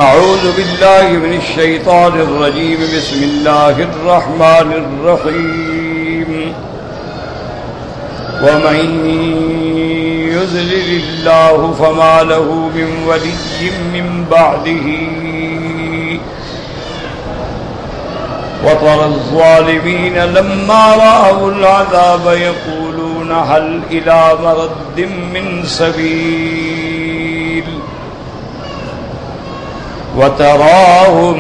أعوذ بالله من الشيطان الرجيم. بسم الله الرحمن الرحيم. ومن يضلل الله فما له من ولي من بعده وترى الظالمين لما رأوا العذاب يقولون هل إلى مرد من سبيل وتراهم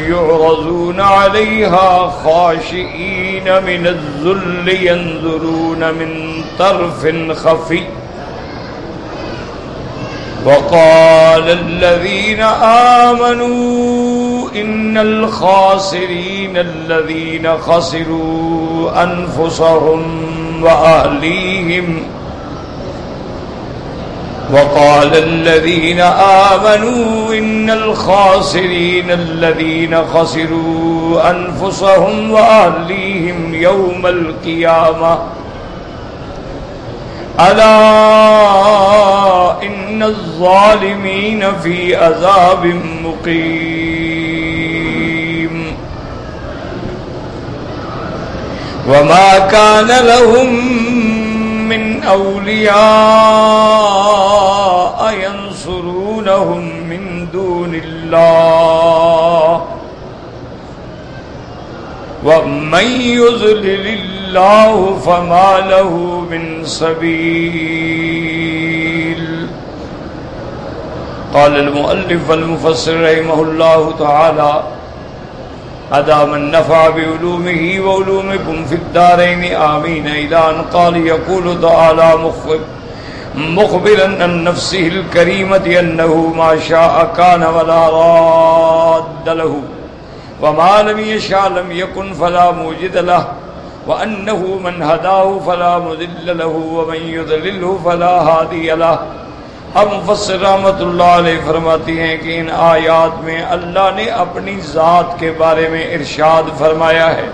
يعرضون عليها خاشعين من الذل ينظرون من طرف خفي وقال الذين آمنوا إن الخاسرين الذين خسروا أنفسهم وأهليهم وقال الذين آمنوا إن الخاسرين الذين خسروا أنفسهم وأهليهم يوم القيامة ألا إن الظالمين في عذاب مقيم وما كان لهم من أولياء ينصرونهم من دون الله ومن يضلل الله فما له من سبيل. قال المؤلف والمفسر رحمه الله تعالى أدام النفع بعلومه وعلومكم في الدارين آمين. إلى أن قال يقول تعالى مخبرا عن نفسه الكريمة أنه ما شاء كان ولا راد له وما لم يشاء لم يكن فلا موجد له وأنه من هداه فلا مضل له ومن يضلله فلا هادي له. اب مفسر رحمۃ اللہ علیہ فرماتی ہیں کہ ان آیات میں اللہ نے اپنی ذات کے بارے میں ارشاد فرمایا ہے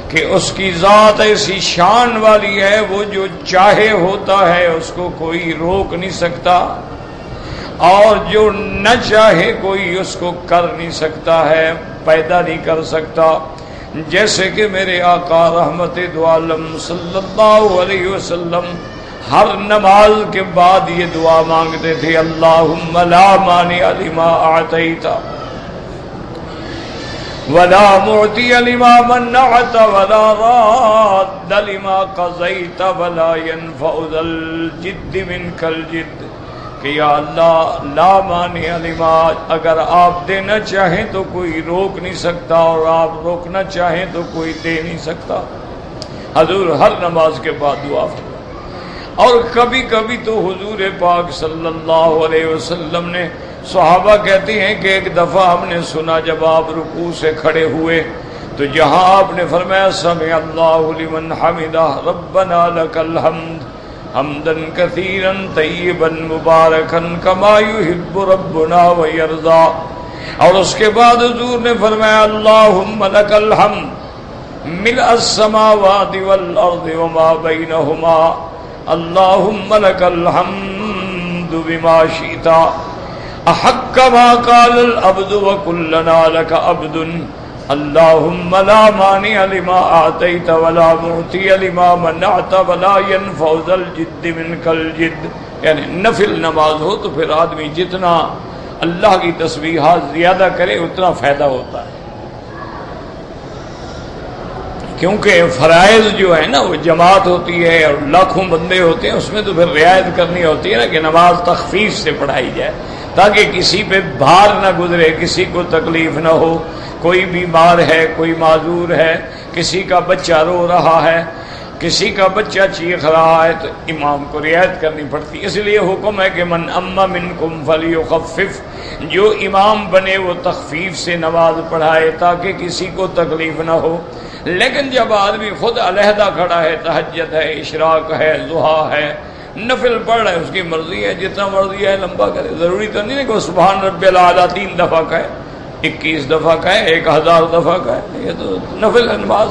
کہ اس کی ذات ایسی شان والی ہے، وہ جو چاہے ہوتا ہے اس کو کوئی روک نہیں سکتا، اور جو نہ چاہے کوئی اس کو کر نہیں سکتا ہے، پیدا نہیں کر سکتا. جیسے کہ میرے آقا رحمت دو عالم صلی اللہ علیہ وسلم ہر نماز کے بعد یہ دعا مانگتے تھے، اللہم لا مانع لما اعطیت ولا معطی لما منعت ولا راد لما قضیت ولا ينفع ذا الجد منک الجد. کہ یا اللہ لا مانع لما، اگر آپ دینا چاہیں تو کوئی روک نہیں سکتا، اور آپ روکنا چاہیں تو کوئی دے نہیں سکتا. حضور ہر نماز کے بعد دعا فرماتے. اور کبھی کبھی تو حضور پاک صلی اللہ علیہ وسلم نے، صحابہ کہتے ہیں کہ ایک دفعہ ہم نے سنا جب آپ رکوع سے کھڑے ہوئے تو جہاں آپ نے فرمایا سمع اللہ لمن حمدہ ربنا لک الحمد حمدا کثیرا طیبا مبارکا کما یحب ربنا ویرضا، اور اس کے بعد حضور نے فرمایا اللہم لک الحمد ملء السماوات والارض وما بینہما اللہم لک الحمد بما شئت احق ما قال العبد وکلنا لک عبد اللہم لا مانع لما اعطیت ولا معطی لما منعت ولا ينفع ذا الجد منک الجد. یعنی نفل نماز ہو تو پھر آدمی جتنا اللہ کی تسبیحات زیادہ کرے اتنا فائدہ ہوتا ہے، کیونکہ فرائض جو ہے نا وہ جماعت ہوتی ہے اور لاکھوں بندے ہوتے ہیں، اس میں تو پھر رعایت کرنی ہوتی ہے نا کہ نماز تخفیف سے پڑھائی جائے تاکہ کسی پہ بھار نہ گزرے، کسی کو تکلیف نہ ہو. کوئی بیمار ہے، کوئی معذور ہے، کسی کا بچہ رو رہا ہے، کسی کا بچہ چیخ رہا ہے تو امام کو رعایت کرنی پڑتی. اس لیے حکم ہے کہ من اما منکم فلیخفف، جو امام بنے وہ تخفیف سے نماز پڑھائے تاکہ کسی کو تکلیف نہ ہو. لیکن جب آدمی خود علیحدہ کھڑا ہے، تہجد ہے، اشراق ہے، ضحیٰ ہے، نفل پڑھ رہا ہے، اس کی مرضی ہے جتنا مرضی ہے لمبا کرے. ضروری تو نہیں ہے کہ سبحان رب الاعلیٰ 3 دفعہ کہے، 21 دفعہ کہے، 1000 دفعہ کہے، یہ تو نفل نماز.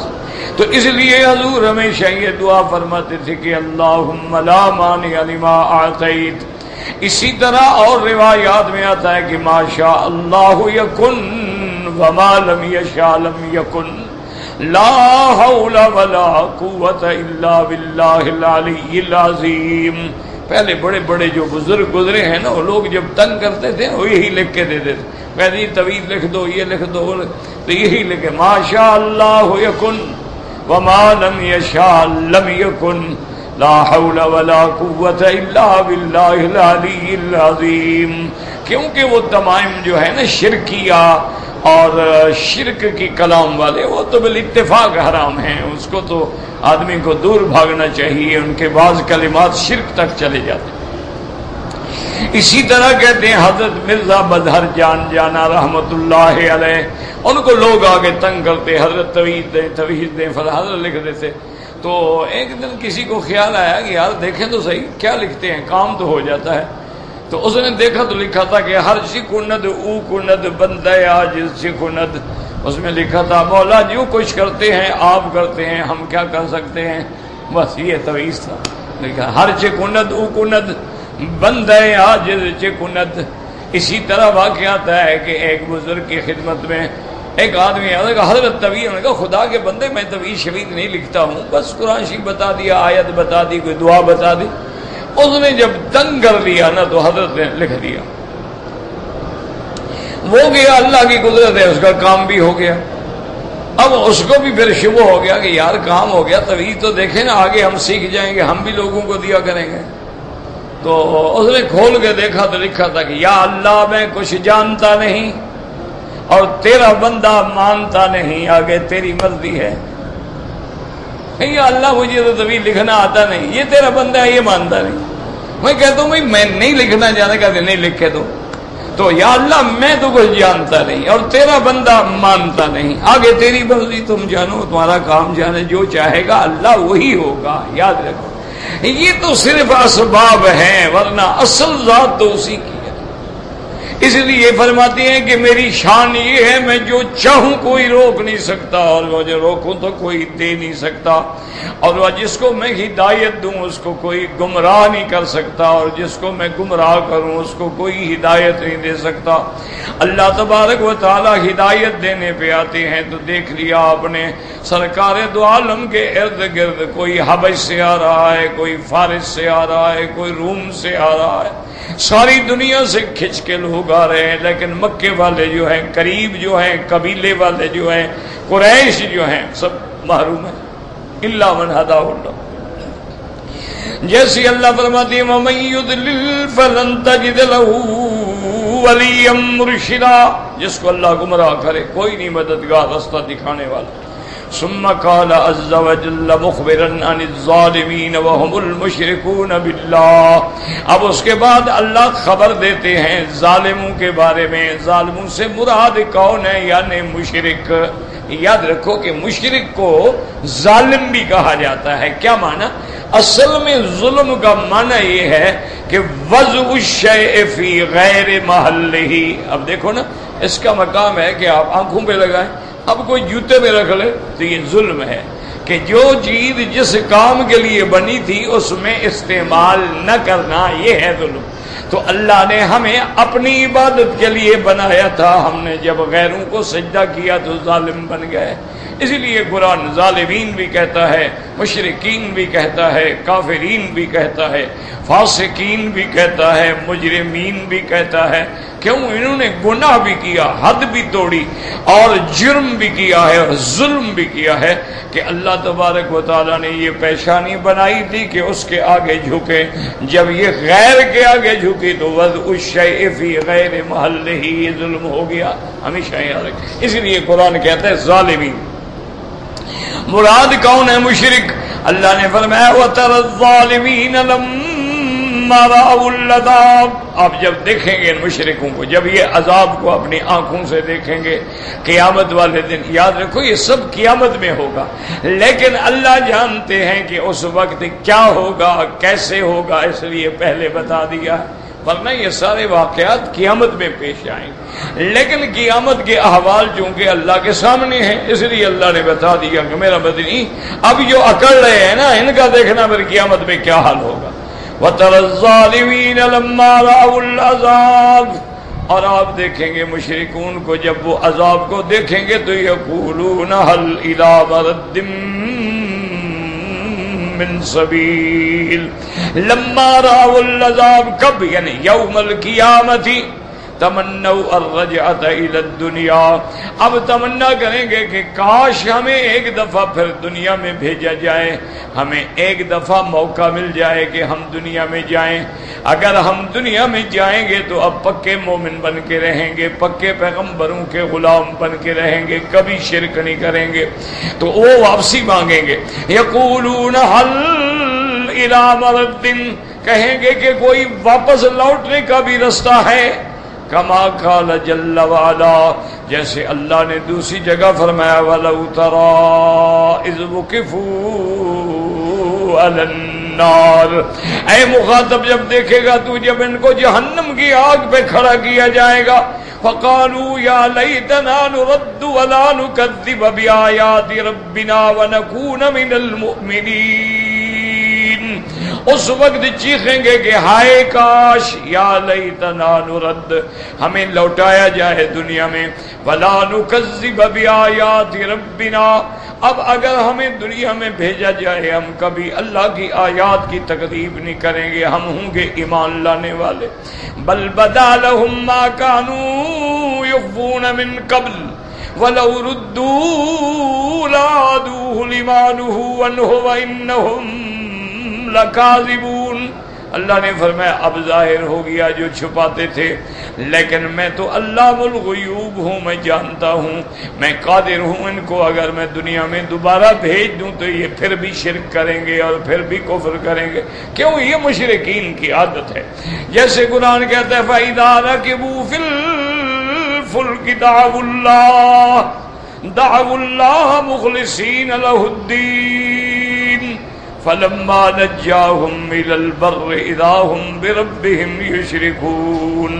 تو اس لیے حضور ہمیشہ یہ دعا فرماتے تھے کہ اللہم لا مانع لما اعطیت، اسی طرح اور روایات میں آتا ہے کہ ما شاء اللہ یکن وما لم یشاء لم یکن لا حول ولا قوت الا باللہ العلی العظیم. پہلے بڑے بڑے جو بزرگ گزرے ہیں نا، وہ لوگ جب تنگ کرتے تھے وہ یہی لکھ کے دیتے تھے، پہلے طویل لکھ دو، یہ لکھ دو، تو یہی لکھے ما شاء اللہ یکن وما لم یشاء لم یکن لا حول ولا قوت الا باللہ العلی العظیم. کیونکہ وہ تمام جو ہے نا شرکیہ اور شرک کی کلام والے، وہ تو بالاتفاق حرام ہیں، اس کو تو آدمی کو دور بھاگنا چاہیے، ان کے بعض کلمات شرک تک چلے جاتے ہیں. اسی طرح کہتے ہیں حضرت مرزا بدہر جان جانا رحمت اللہ علیہ، ان کو لوگ آگے تنگ کرتے، حضرت توحید دیں حضرت لکھ دیتے. تو ایک دن کسی کو خیال آیا کہ یار دیکھیں تو صحیح کیا لکھتے ہیں، کام تو ہو جاتا ہے. تو اس نے دیکھا تو لکھا تھا کہ ہر شکند او کند بندہ عاجز شکند. اس میں لکھا تھا مولا جو کچھ کرتے ہیں آپ کرتے ہیں، ہم کیا کر سکتے ہیں. بس یہ تویز تھا. لکھا ہر چکند او کند بندہ عاجز چکند. اسی طرح واقعہ آتا ہے کہ ایک بزرگ کی خدمت میں ایک آدمی آیا کہ حضرت طویل، نے کہا خدا کے بندے میں طویل شریف نہیں لکھتا ہوں، بس قرآن شریف بتا دیا، آیت بتا دی، کوئی دعا بتا دی. اس نے جب تنگ کر لیا نا تو حضرت نے لکھ دیا. وہ گیا، اللہ کی قدرت ہے، اس کا کام بھی ہو گیا. اب اس کو بھی پھر شبہ ہو گیا کہ یار کام ہو گیا، طویل تو دیکھیں نا آگے ہم سیکھ جائیں گے، ہم بھی لوگوں کو دیا کریں گے. تو اس نے کھول کے دیکھا تو لکھا تھا کہ یا اللہ میں کچھ جانتا نہیں اور تیرا بندہ مانتا نہیں، آگے تیری مرضی ہے. یا اللہ مجھے تو طویل لکھنا آتا نہیں، یہ تیرا بندہ ہے، یہ مانتا نہیں. میں کہتا ہوں بھائی میں نہیں لکھنا جانے کا، نہیں لکھے تو یا اللہ میں تو کچھ جانتا نہیں اور تیرا بندہ مانتا نہیں، آگے تیری مرضی، تم جانو، تمہارا کام جانے، جو چاہے گا اللہ وہی ہوگا. یاد رکھو یہ تو صرف اسباب ہیں، ورنہ اصل ذات تو اسی کی. اس لیے فرماتے ہیں کہ میری شان یہ ہے میں جو چاہوں کوئی روک نہیں سکتا اور مجھے روکوں تو کوئی دے نہیں سکتا، اور جس کو میں ہدایت دوں اس کو کوئی گمراہ نہیں کر سکتا، اور جس کو میں گمراہ کروں اس کو کوئی ہدایت نہیں دے سکتا. اللہ تبارک و تعالی ہدایت دینے پہ آتے ہیں تو دیکھ لیا آپ نے سرکار دو عالم کے ارد گرد کوئی حبش سے آ رہا ہے، کوئی فارس سے آ رہا ہے، کوئی روم سے آ رہا ہے، ساری دنیا سے کھچ کے لوگ آ رہے ہیں. لیکن مکے والے جو ہیں، قریب جو ہیں، قبیلے والے جو ہیں، قریش جو ہیں، سب محروم ہیں الا من ہداہ اللہ. جیسے اللہ فرماتے ہیں وَمَن يُضْلِلْ فَلَن تَجِدَ لَهُ وَلِيًّا مُرْشِدًا. جس کو اللہ گمراہ کرے کوئی نہیں مددگار، راستہ دکھانے والا. ثم قال عز وجل مخبرا عن الظالمین وهم المشركون باللہ. اب اس کے بعد اللہ خبر دیتے ہیں ظالموں کے بارے میں. ظالموں سے مراد کون ہے؟ یعنی مشرک. یاد رکھو کہ مشرک کو ظالم بھی کہا جاتا ہے. کیا معنی؟ اصل میں ظلم کا معنی یہ ہے کہ وضع الشیء فی غیر محلہ. اب دیکھو نا، اس کا مقام ہے کہ آپ آنکھوں پہ لگائیں، اب کوئی جوتے میں رکھ لے تو یہ ظلم ہے کہ جو چیز جس کام کے لیے بنی تھی اس میں استعمال نہ کرنا، یہ ہے ظلم. تو اللہ نے ہمیں اپنی عبادت کے لیے بنایا تھا، ہم نے جب غیروں کو سجدہ کیا تو ظالم بن گئے. اسی لیے قرآن ظالمین بھی کہتا ہے، مشرکین بھی کہتا ہے، کافرین بھی کہتا ہے، فاسقین بھی کہتا ہے، مجرمین بھی کہتا ہے. کیوں؟ انہوں نے گناہ بھی کیا، حد بھی توڑی اور جرم بھی کیا ہے اور ظلم بھی کیا ہے کہ اللہ تبارک و تعالیٰ نے یہ پیشانی بنائی تھی کہ اس کے آگے جھکے. جب یہ غیر کے آگے جھکی تو وضع الشیء فی غیر محلہ، یہ ظلم ہو گیا. ہمیشہ یاد رکھیں. اس لیے قرآن کہتا ہے ظالمین. مراد کون ہے؟ مشرک. اللہ نے فرمایا وَتَرَى الظَّالِمِينَ لَمَّا رَأَوُا الْعَذَابَ. آپ جب دیکھیں گے ان مشرکوں کو، جب یہ عذاب کو اپنی آنکھوں سے دیکھیں گے قیامت والے دن، یاد رکھو یہ سب قیامت میں ہوگا، لیکن اللہ جانتے ہیں کہ اس وقت کیا ہوگا، کیسے ہوگا، اس لیے پہلے بتا دیا. ورنہ یہ سارے واقعات قیامت میں پیش آئیں گے، لیکن قیامت کے احوال چونکہ اللہ کے سامنے ہیں، اس لیے اللہ نے بتا دیا کہ میرا مدنی اب جو اکڑ رہے ہیں نا، ان کا دیکھنا پھر قیامت میں کیا حال ہوگا. وَتَرَى الظَّالِمِينَ لَمَّا رَأَوُا الْعَذَابَ، اور آپ دیکھیں گے مشرکون کو جب وہ عذاب کو دیکھیں گے تو یقولون هل إِلَى مَرَدٍ من سبیل، لما رأوا العذاب، کب یعنی یوم القیامت، تمنوا الرجعۃ الی الدنیا، اب تمنا کریں گے کہ کاش ہمیں ایک دفعہ پھر دنیا میں بھیجا جائے، ہمیں ایک دفعہ موقع مل جائے کہ ہم دنیا میں جائیں، اگر ہم دنیا میں جائیں گے تو اب پکے مومن بن کے رہیں گے، پکے پیغمبروں کے غلام بن کے رہیں گے، کبھی شرک نہیں کریں گے، تو وہ واپسی مانگیں گے۔ یقولون هل الی مرد، کہیں گے کہ کوئی واپس لوٹنے کا بھی رستہ ہے، کما قال جل وعلا، جیسے اللہ نے دوسری جگہ فرمایا وَلَوْ تَرَىٰ إِذْ وُقِفُوا عَلَى النَّارِ، اے مخاطب جب دیکھے گا تو جب ان کو جہنم کی آگ پہ کھڑا کیا جائے گا، فَقَالُوا يَا لَيْتَنَا نُرَدُّ وَلَا نُكَذِّبَ بِآيَاتِ رَبِّنَا وَنَكُونَ مِنَ الْمُؤْمِنِينَ، اس وقت چیخیں گے کہ ہائے کاش، یا لیتنا نرد، ہمیں لوٹایا جائے دنیا میں، ولا نکذب بآیات ربنا، اب اگر ہمیں دنیا میں بھیجا جائے ہم کبھی اللہ کی آیات کی تکذیب نہیں کریں گے، ہم ہوں گے ایمان لانے والے۔ بل بدا لهم ما كانوا يخفون من قبل ولو ردوا لعادوه لما نهوا عنه وإنهم لکاذبون، اللہ نے فرمایا اب ظاہر ہو گیا جو چھپاتے تھے، لیکن میں تو علام الغیوب ہوں، میں جانتا ہوں، میں قادر ہوں، ان کو اگر میں دنیا میں دوبارہ بھیج دوں تو یہ پھر بھی شرک کریں گے اور پھر بھی کفر کریں گے، کیوں؟ یہ مشرکین کی عادت ہے۔ جیسے قرآن کہتا ہے فَإِذَا رَكِبُوا فِي الْفُلْكِ دَعَوُا اللَّهَ مُخْلِصِينَ لَهُ الدِّينَ فَلَمَّا نَجَّاهُمْ إِلَى الْبَرِّ إِذَا هُمْ بِرَبِّهِمْ يُشْرِكُونَ،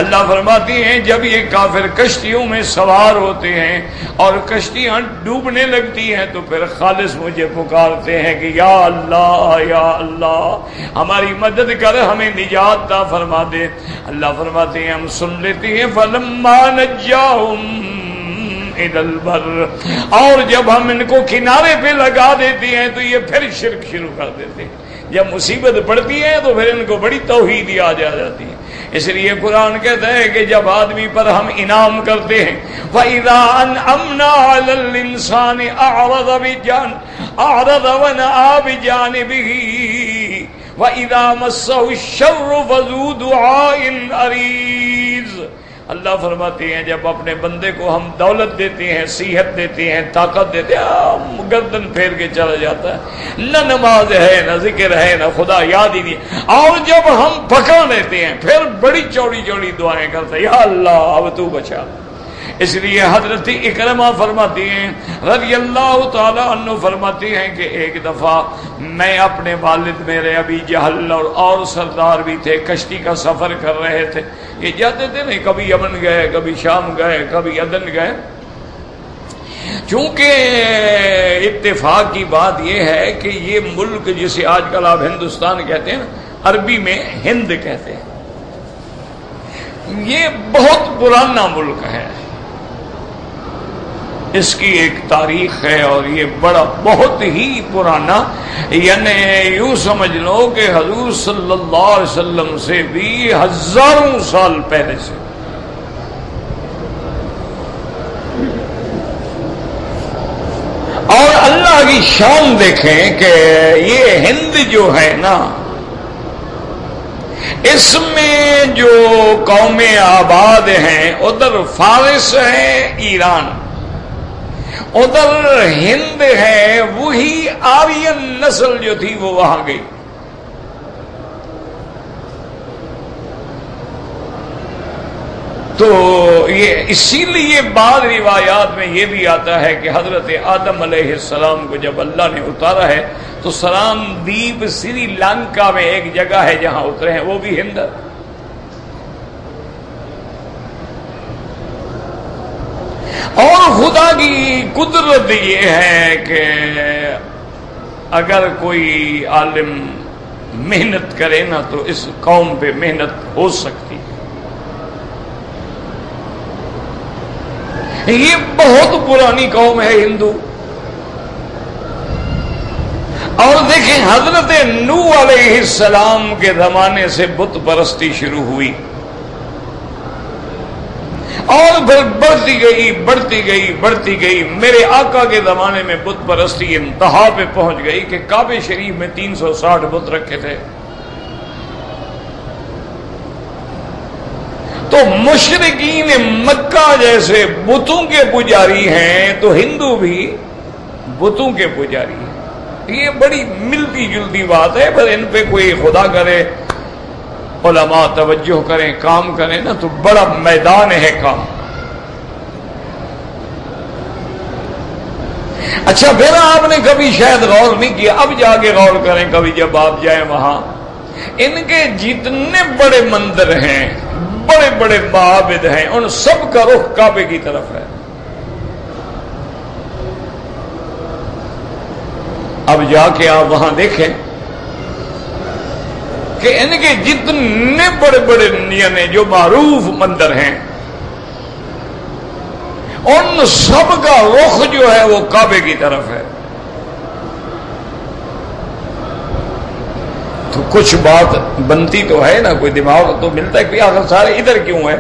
اللہ فرماتی ہیں جب یہ کافر کشتیوں میں سوار ہوتے ہیں اور کشتیاں ڈوبنے لگتی ہیں تو پھر خالص مجھے پکارتے ہیں کہ یا اللہ ہماری مدد کر، ہمیں نجات عطا فرما دے۔ اللہ فرماتے ہیں ہم سن لیتے ہیں فَلَمَّا نَجَّاهُمْ إِلَى الْبَرِّ، اور جب ہم ان کو کنارے پہ لگا دیتے ہیں تو یہ پھر شرک شروع کر دیتے ہیں، جب مصیبت پڑتی ہے تو پھر ان کو بڑی توحید یاد آ جاتی ہے۔ اس لیے قرآن کہتا ہے کہ جب آدمی پر ہم انعام کرتے ہیں وَإِذَا أَنْعَمْنَا عَلَى الْإِنسَانِ أَعْرَضَ وَنَأَىٰ بِجَانِبِهِ وَإِذَا مَسَّهُ الشَّرُّ فَذُو دُعَاءٍ عَرِيضٍ، اللہ فرماتے ہیں جب اپنے بندے کو ہم دولت دیتے ہیں، صحت دیتے ہیں، طاقت دیتے ہیں، گردن پھیر کے چلا جاتا ہے، نہ نماز ہے نہ ذکر ہے نہ خدا یاد ہی نہیں، اور جب ہم پکڑ لیتے ہیں پھر بڑی چوڑی چوڑی دعائیں کرتے ہیں یا اللہ اب تو بچا۔ اس لیے حضرت اکرمہ فرماتی ہیں رضی اللہ تعالی عنہ فرماتی ہیں کہ ایک دفعہ میں اپنے والد میرے ابی جہل اور سردار بھی تھے، کشتی کا سفر کر رہے تھے، یہ جاتے تھے نہیں، کبھی یمن گئے، کبھی شام گئے، کبھی عدن گئے۔ چونکہ اتفاق کی بات یہ ہے کہ یہ ملک جسے آج کل آپ ہندوستان کہتے ہیں، عربی میں ہند کہتے ہیں، یہ بہت پرانا ملک ہے، اس کی ایک تاریخ ہے اور یہ بڑا بہت ہی پرانا، یعنی یوں سمجھ لو کہ حضور صلی اللہ علیہ وسلم سے بھی ہزاروں سال پہلے سے۔ اور اللہ کی شان دیکھیں کہ یہ ہند جو ہے نا، اس میں جو قومیں آباد ہیں ادھر فارس ہے، ایران، ادھر ہند ہے، وہی آرین نسل جو تھی وہ وہاں گئی۔ تو یہ اسی لیے بعض روایات میں یہ بھی آتا ہے کہ حضرت آدم علیہ السلام کو جب اللہ نے اتارا ہے تو سرام دیپ سری لنکا میں ایک جگہ ہے جہاں اترے ہیں، وہ بھی ہند ہے۔ اور خدا کی قدرت یہ ہے کہ اگر کوئی عالم محنت کرے نا تو اس قوم پہ محنت ہو سکتی ہے۔ یہ بہت پرانی قوم ہے ہندو، اور دیکھیں حضرت نوح علیہ السلام کے زمانے سے بت پرستی شروع ہوئی، اور پھر بڑھتی گئی بڑھتی گئی بڑھتی گئی۔ میرے آقا کے زمانے میں بت پرستی انتہا پہ پہنچ گئی کہ کعبہ شریف میں 360 بت رکھے تھے۔ تو مشرکین مکہ جیسے بتوں کے پجاری ہیں تو ہندو بھی بتوں کے پجاری ہیں۔ یہ بڑی ملتی جلتی بات ہے، پر ان پہ کوئی خدا کرے، علماء توجہ کریں، کام کریں نا تو بڑا میدان ہے کام۔ اچھا پھر آپ نے کبھی شاید غور نہیں کیا، اب جا کے غور کریں کبھی جب آپ جائیں وہاں، ان کے جتنے بڑے مندر ہیں، بڑے بڑے معابد ہیں، ان سب کا رخ کعبے کی طرف ہے۔ اب جا کے آپ وہاں دیکھیں کہ ان کے جتنے بڑے بڑے یعنی جو معروف مندر ہیں، ان سب کا رخ جو ہے وہ کعبے کی طرف ہے۔ تو کچھ بات بنتی تو ہے نا، کوئی دماغ تو ملتا ہے کہ آخر سارے ادھر کیوں ہے۔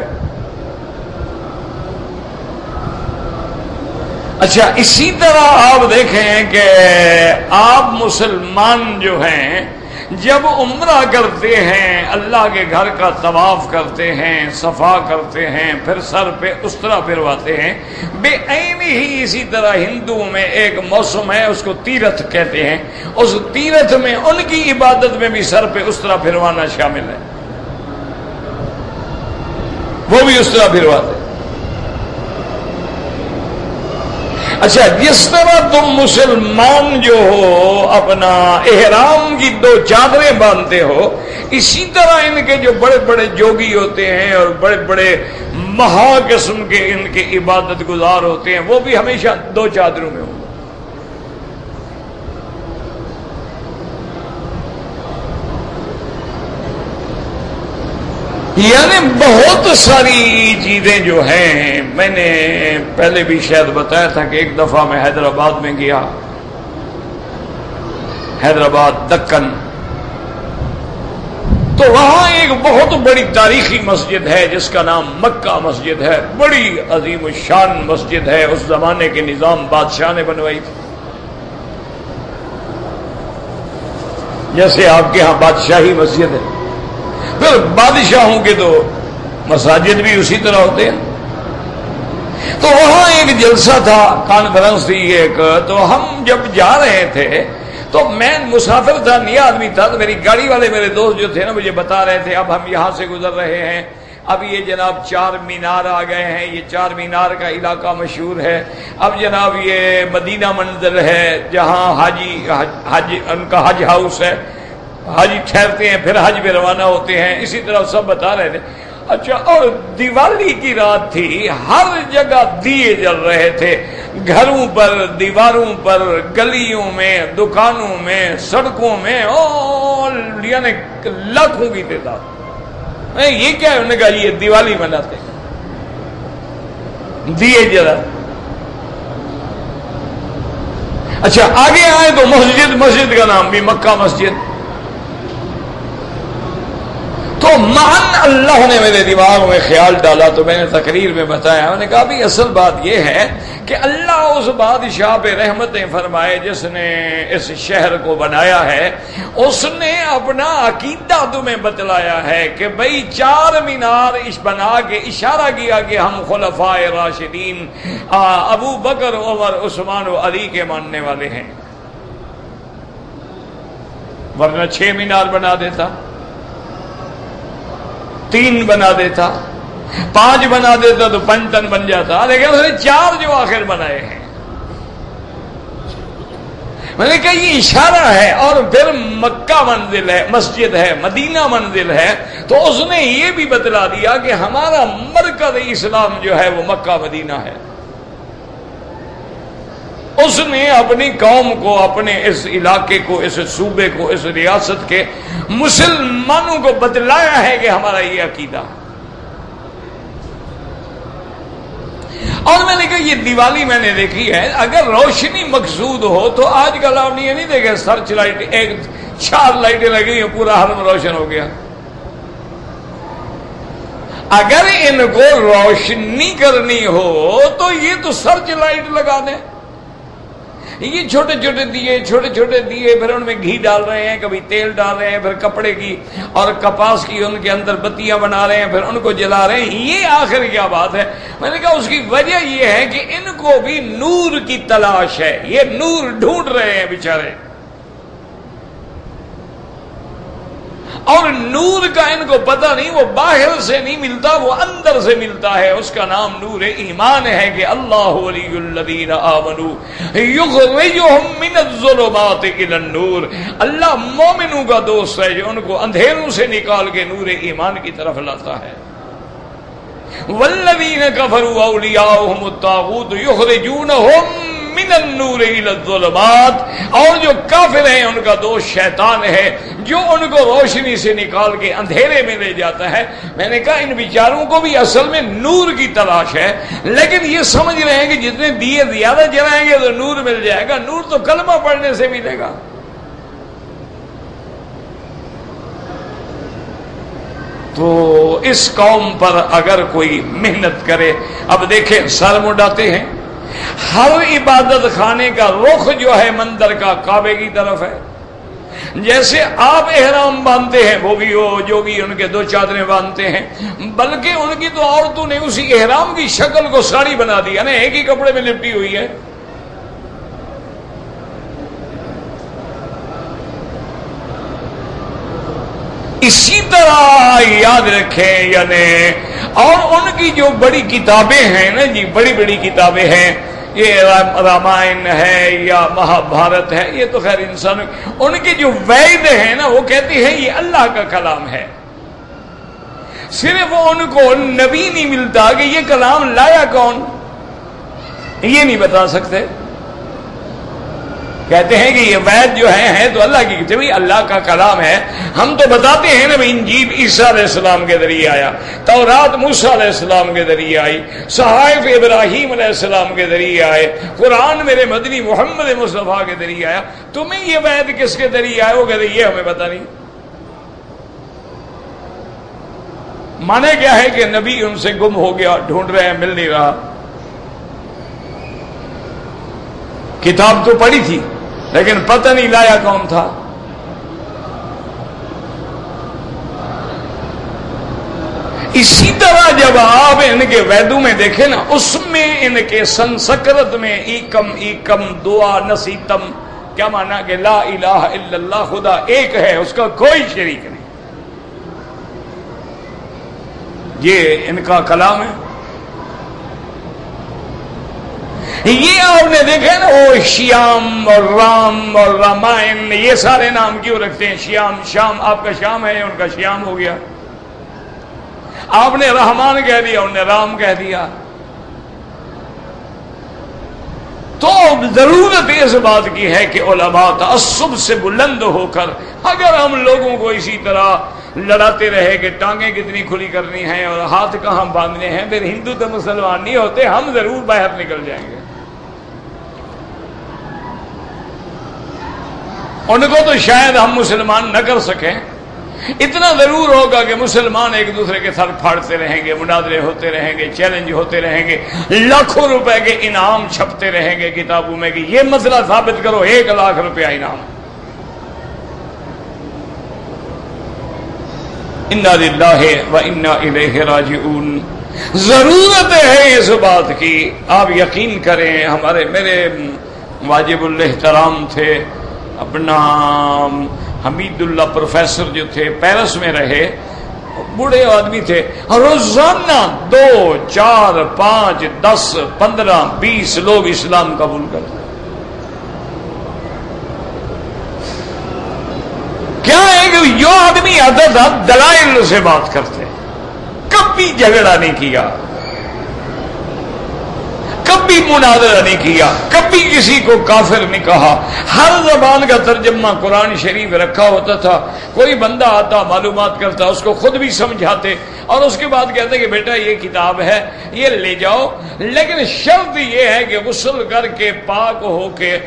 اچھا اسی طرح آپ دیکھیں کہ آپ مسلمان جو ہیں جب عمرہ کرتے ہیں، اللہ کے گھر کا طواف کرتے ہیں، صفا کرتے ہیں، پھر سر پہ استرا پھرواتے ہیں، بے عین ہی اسی طرح ہندوؤں میں ایک موسم ہے، اس کو تیرتھ کہتے ہیں، اس تیرتھ میں ان کی عبادت میں بھی سر پہ استرا پھروانا شامل ہے، وہ بھی استرا پھرواتے ہیں۔ اچھا جس طرح تم مسلمان جو ہو اپنا احرام کی 2 چادریں باندھتے ہو، اسی طرح ان کے جو بڑے بڑے جوگی ہوتے ہیں اور بڑے بڑے مہا قسم کے ان کے عبادت گزار ہوتے ہیں، وہ بھی ہمیشہ 2 چادروں میں ہوں۔ یعنی بہت ساری چیزیں جو ہیں، میں نے پہلے بھی شاید بتایا تھا کہ ایک دفعہ میں حیدرآباد میں گیا، حیدرآباد دکن، تو وہاں ایک بہت بڑی تاریخی مسجد ہے جس کا نام مکہ مسجد ہے، بڑی عظیم الشان مسجد ہے، اس زمانے کے نظام بادشاہ نے بنوائی تھی، جیسے آپ کے ہاں بادشاہی مسجد ہے، پھر بادشاہوں کے تو مساجد بھی اسی طرح ہوتے ہیں۔ تو وہاں ایک جلسہ تھا، کانفرنس تھی ایک، تو ہم جب جا رہے تھے تو میں مسافر تھا، نیا آدمی تھا، تو میری گاڑی والے میرے دوست جو تھے نا مجھے بتا رہے تھے اب ہم یہاں سے گزر رہے ہیں، اب یہ جناب 4 مینار آ گئے ہیں، یہ 4 مینار کا علاقہ مشہور ہے، اب جناب یہ مدینہ منزل ہے جہاں حج ان کا حج ہاؤس ہے، حاجی ٹھہرتے ہیں پھر حج پہ روانہ ہوتے ہیں، اسی طرح سب بتا رہے تھے۔ اچھا اور دیوالی کی رات تھی، ہر جگہ دیے جل رہے تھے، گھروں پر، دیواروں پر، گلیوں میں، دکانوں میں، سڑکوں میں، اور یعنی لاکھوں کی تعداد۔ یہ کیا ہے؟ انہوں نے کہا یہ دیوالی مناتے ہیں، دیے جلا۔ اچھا آگے آئے تو مسجد کا نام بھی مکہ مسجد۔ تو معن اللہ نے میرے دماغ میں خیال ڈالا تو میں نے تقریر میں بتایا، میں نے کہا بھی اصل بات یہ ہے کہ اللہ اس بادشاہ پہ رحمتیں فرمائے جس نے اس شہر کو بنایا ہے، اس نے اپنا عقیدہ تمہیں بتلایا ہے کہ بھئی 4 مینار بنا کے اشارہ کیا کہ ہم خلفائے راشدین ابو بکر، عمر، عثمان و علی کے ماننے والے ہیں، ورنہ 6 مینار بنا دیتا، 3 بنا دیتا، 5 بنا دیتا تو پنجتن بن جاتا، لیکن اس نے 4 جو آخر بنائے ہیں۔ میں نے کہا یہ اشارہ ہے، اور پھر مکہ منزل ہے، مسجد ہے، مدینہ منزل ہے، تو اس نے یہ بھی بتلا دیا کہ ہمارا مرکز اسلام جو ہے وہ مکہ مدینہ ہے۔ اس نے اپنی قوم کو، اپنے اس علاقے کو، اس صوبے کو، اس ریاست کے مسلمانوں کو بتلایا ہے کہ ہمارا یہ عقیدہ ہے۔ اور میں نے کہا یہ دیوالی میں نے دیکھی ہے، اگر روشنی مقصود ہو تو آج کل آپ نے یہ نہیں دیکھا سرچ لائٹ، ایک 4 لائٹیں لگی ہیں پورا حرم روشن ہو گیا۔ اگر ان کو روشنی کرنی ہو تو یہ تو سرچ لائٹ لگا دیں۔ یہ چھوٹے چھوٹے دیے پھر ان میں گھی ڈال رہے ہیں، کبھی تیل ڈال رہے ہیں، پھر کپڑے کی اور کپاس کی ان کے اندر بتیاں بنا رہے ہیں، پھر ان کو جلا رہے ہیں۔ یہ آخر کیا بات ہے؟ میں نے کہا اس کی وجہ یہ ہے کہ ان کو بھی نور کی تلاش ہے، یہ نور ڈھونڈ رہے ہیں بیچارے، اور نور کا ان کو پتہ نہیں، وہ باہر سے نہیں ملتا، وہ اندر سے ملتا ہے۔ اس کا نام نور ایمان ہے کہ اللہ ولی الذین آمنوا یخرجہم من الظلمات الی النور، اللہ مومنوں کا دوست ہے جو ان کو اندھیروں سے نکال کے نور ایمان کی طرف لاتا ہے۔ والذین کفروا اولیاؤہم الطاغوت یخرجونہم من النور الى الظلمات، اور جو کافر ہیں ان کا دوست شیطان ہے جو ان کو روشنی سے نکال کے اندھیرے میں لے جاتا ہے۔ میں نے کہا ان بیچاروں کو بھی اصل میں نور کی تلاش ہے، لیکن یہ سمجھ رہے ہیں کہ جتنے دیے زیادہ جلائیں گے تو نور مل جائے گا۔ نور تو کلمہ پڑھنے سے ملے گا۔ تو اس قوم پر اگر کوئی محنت کرے، اب دیکھیں سر مڈاتے ہیں، ہر عبادت خانے کا رخ جو ہے مندر کا کعبے کی طرف ہے۔ جیسے آپ احرام باندھتے ہیں وہ بھی وہ جو بھی ان کے 2 چادریں باندھتے ہیں، بلکہ ان کی تو عورتوں نے اسی احرام کی شکل کو ساڑی بنا دیا نا، ایک ہی کپڑے میں لپٹی ہوئی ہے۔ اسی طرح یاد رکھیں، یعنی اور ان کی جو بڑی کتابیں ہیں نا جی، بڑی بڑی کتابیں ہیں، یہ رامائن ہے یا مہا بھارت ہے، یہ تو خیر انسان، ان کے جو وید ہیں نا وہ کہتے ہیں یہ اللہ کا کلام ہے۔ صرف ان کو نبی نہیں ملتا کہ یہ کلام لایا کون، یہ نہیں بتا سکتے۔ کہتے ہیں کہ یہ وید جو ہیں تو اللہ کی کتاب، اللہ کا کلام ہے۔ ہم تو بتاتے ہیں نا انجیل عیسیٰ علیہ السلام کے ذریعے آیا، تورات موسیٰ علیہ السلام کے ذریعے آئی، صحائف ابراہیم علیہ السلام کے ذریعے آئے، قرآن میرے مدنی محمد مصطفیٰ کے ذریعے آیا۔ تمہیں یہ وید کس کے ذریعے آئے؟ وہ کہتے یہ ہمیں پتہ نہیں۔ مانے کیا ہے کہ نبی ان سے گم ہو گیا، ڈھونڈ رہے ہیں، مل نہیں رہا۔ کتاب تو پڑھی تھی لیکن پتہ نہیں لایا کون تھا۔ اسی طرح جب آپ ان کے ویدوں میں دیکھیں نا، اس میں ان کے سنسکرت میں ایکم دعا نسیتم، کیا مانا کہ لا الہ الا اللہ، خدا ایک ہے، اس کا کوئی شریک نہیں، یہ ان کا کلام ہے۔ یہ آپ نے دیکھا نا وہ شیام اور رام اور رامائن، یہ سارے نام کیوں رکھتے ہیں؟ شام آپ کا شام ہے، ان کا شیام ہو گیا۔ آپ نے رحمان کہہ دیا، انہوں نے رام کہہ دیا۔ تو ضرورت اس بات کی ہے کہ علماء تعصب سے بلند ہو کر، اگر ہم لوگوں کو اسی طرح لڑاتے رہے کہ ٹانگیں کتنی کھلی کرنی ہیں اور ہاتھ کہاں باندھنے ہیں، پھر ہندو تو مسلمان نہیں ہوتے، ہم ضرور باہر نکل جائیں گے۔ ان کو تو شاید ہم مسلمان نہ کر سکیں، اتنا ضرور ہوگا کہ مسلمان ایک دوسرے کے سر پھاڑتے رہیں گے، مناظرے ہوتے رہیں گے، چیلنج ہوتے رہیں گے، لاکھوں روپے کے انعام چھپتے رہیں گے کتابوں میں کہ یہ مسئلہ ثابت کرو، 1 لاکھ روپیہ انعام۔ انا للہ و انا الیہ راجعون۔ ضرورت ہے اس بات کی، آپ یقین کریں، میرے واجب الاحترام تھے، اپنا حمید اللہ پروفیسر جو تھے، پیرس میں رہے، بوڑھے آدمی تھے، روزانہ 2 4 5 10 15 20 لوگ اسلام قبول کرتے۔ کیا ہے کہ جو آدمی آتا تھا دلائل سے بات کرتے، کبھی جھگڑا نہیں کیا، کبھی مناظرہ نہیں کیا، کبھی کسی کو کافر نہیں کہا، ہر زبان کا ترجمہ قرآن شریف رکھا ہوتا تھا۔ کوئی بندہ آتا معلومات کرتا، اس کو خود بھی سمجھاتے اور اس کے بعد کہتے کہ بیٹا یہ کتاب ہے یہ لے جاؤ، لیکن شرط یہ ہے کہ غسل کر کے پاک ہو کے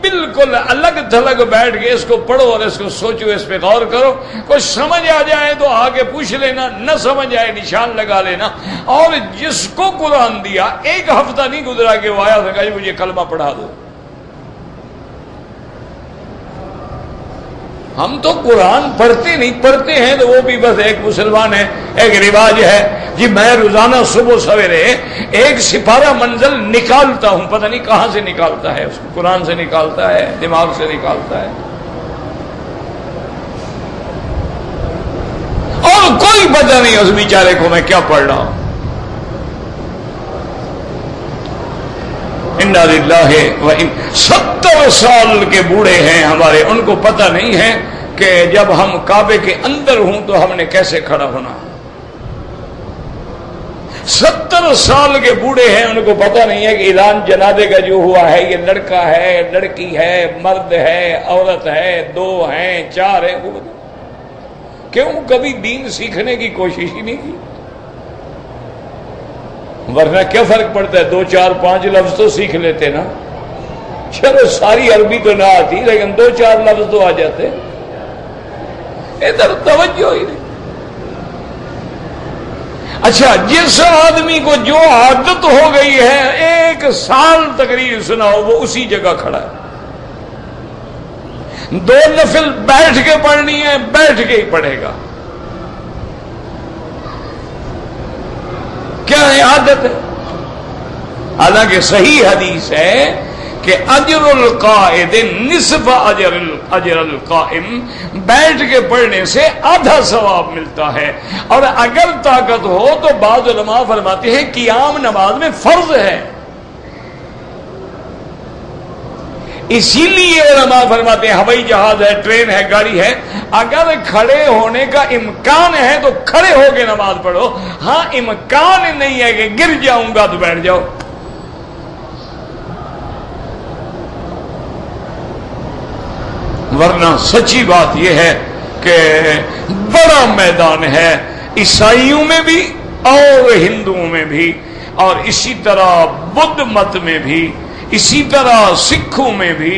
بالکل الگ تھلگ بیٹھ کے اس کو پڑھو اور اس کو سوچو، اس پہ غور کرو، کچھ سمجھ آ جائے تو آگے پوچھ لینا، نہ سمجھ آئے نشان لگا لینا۔ اور جس کو قرآن دیا ایک ہفتہ نہیں گزرا کہ وہ آیا کہ مجھے کلمہ پڑھا دو۔ ہم تو قرآن پڑھتے نہیں، پڑھتے ہیں تو وہ بھی بس ایک مسلمان ہے، ایک رواج ہے جی میں روزانہ صبح سویرے ایک سپارہ منزل نکالتا ہوں، پتہ نہیں کہاں سے نکالتا ہے، اس کو قرآن سے نکالتا ہے، دماغ سے نکالتا ہے، اور کوئی پتہ نہیں اس بیچارے کو میں کیا پڑھ رہا ہوں۔ انا للہ و 70 سال کے بوڑھے ہیں ہمارے، ان کو پتہ نہیں ہے کہ جب ہم کعبے کے اندر ہوں تو ہم نے کیسے کھڑا ہونا۔ 70 سال کے بوڑھے ہیں، ان کو پتہ نہیں ہے کہ اعلان جنازے کا جو ہوا ہے یہ لڑکا ہے، لڑکی ہے، مرد ہے، عورت ہے، 2 ہیں، 4 ہیں، وہ کیوں کبھی دین سیکھنے کی کوشش ہی نہیں کی؟ ورنہ کیا فرق پڑتا ہے، 2 4 5 لفظ تو سیکھ لیتے نا، چلو ساری عربی تو نہ آتی لیکن 2 4 لفظ تو آ جاتے، ادھر توجہ ہی نہیں۔ اچھا جس آدمی کو جو عادت ہو گئی ہے 1 سال تقریر سناؤ وہ اسی جگہ کھڑا ہے، 2 نفل بیٹھ کے پڑھنی ہے بیٹھ کے ہی پڑھے گا، کیا ہے عادت ہے۔ حالانکہ صحیح حدیث ہے کہ اجر القائد نصف اجر القائم، بیٹھ کے پڑھنے سے آدھا ثواب ملتا ہے، اور اگر طاقت ہو تو بعض علماء فرماتے ہیں قیام نماز میں فرض ہے، اسی لیے علماء فرماتے ہیں ہوائی جہاز ہے، ٹرین ہے، گاڑی ہے، اگر کھڑے ہونے کا امکان ہے تو کھڑے ہو کے نماز پڑھو، ہاں امکان نہیں ہے کہ گر جاؤں گا تو بیٹھ جاؤ۔ ورنہ سچی بات یہ ہے کہ بڑا میدان ہے عیسائیوں میں بھی اور ہندوؤں میں بھی، اور اسی طرح بدھ مت میں بھی، اسی طرح سکھوں میں بھی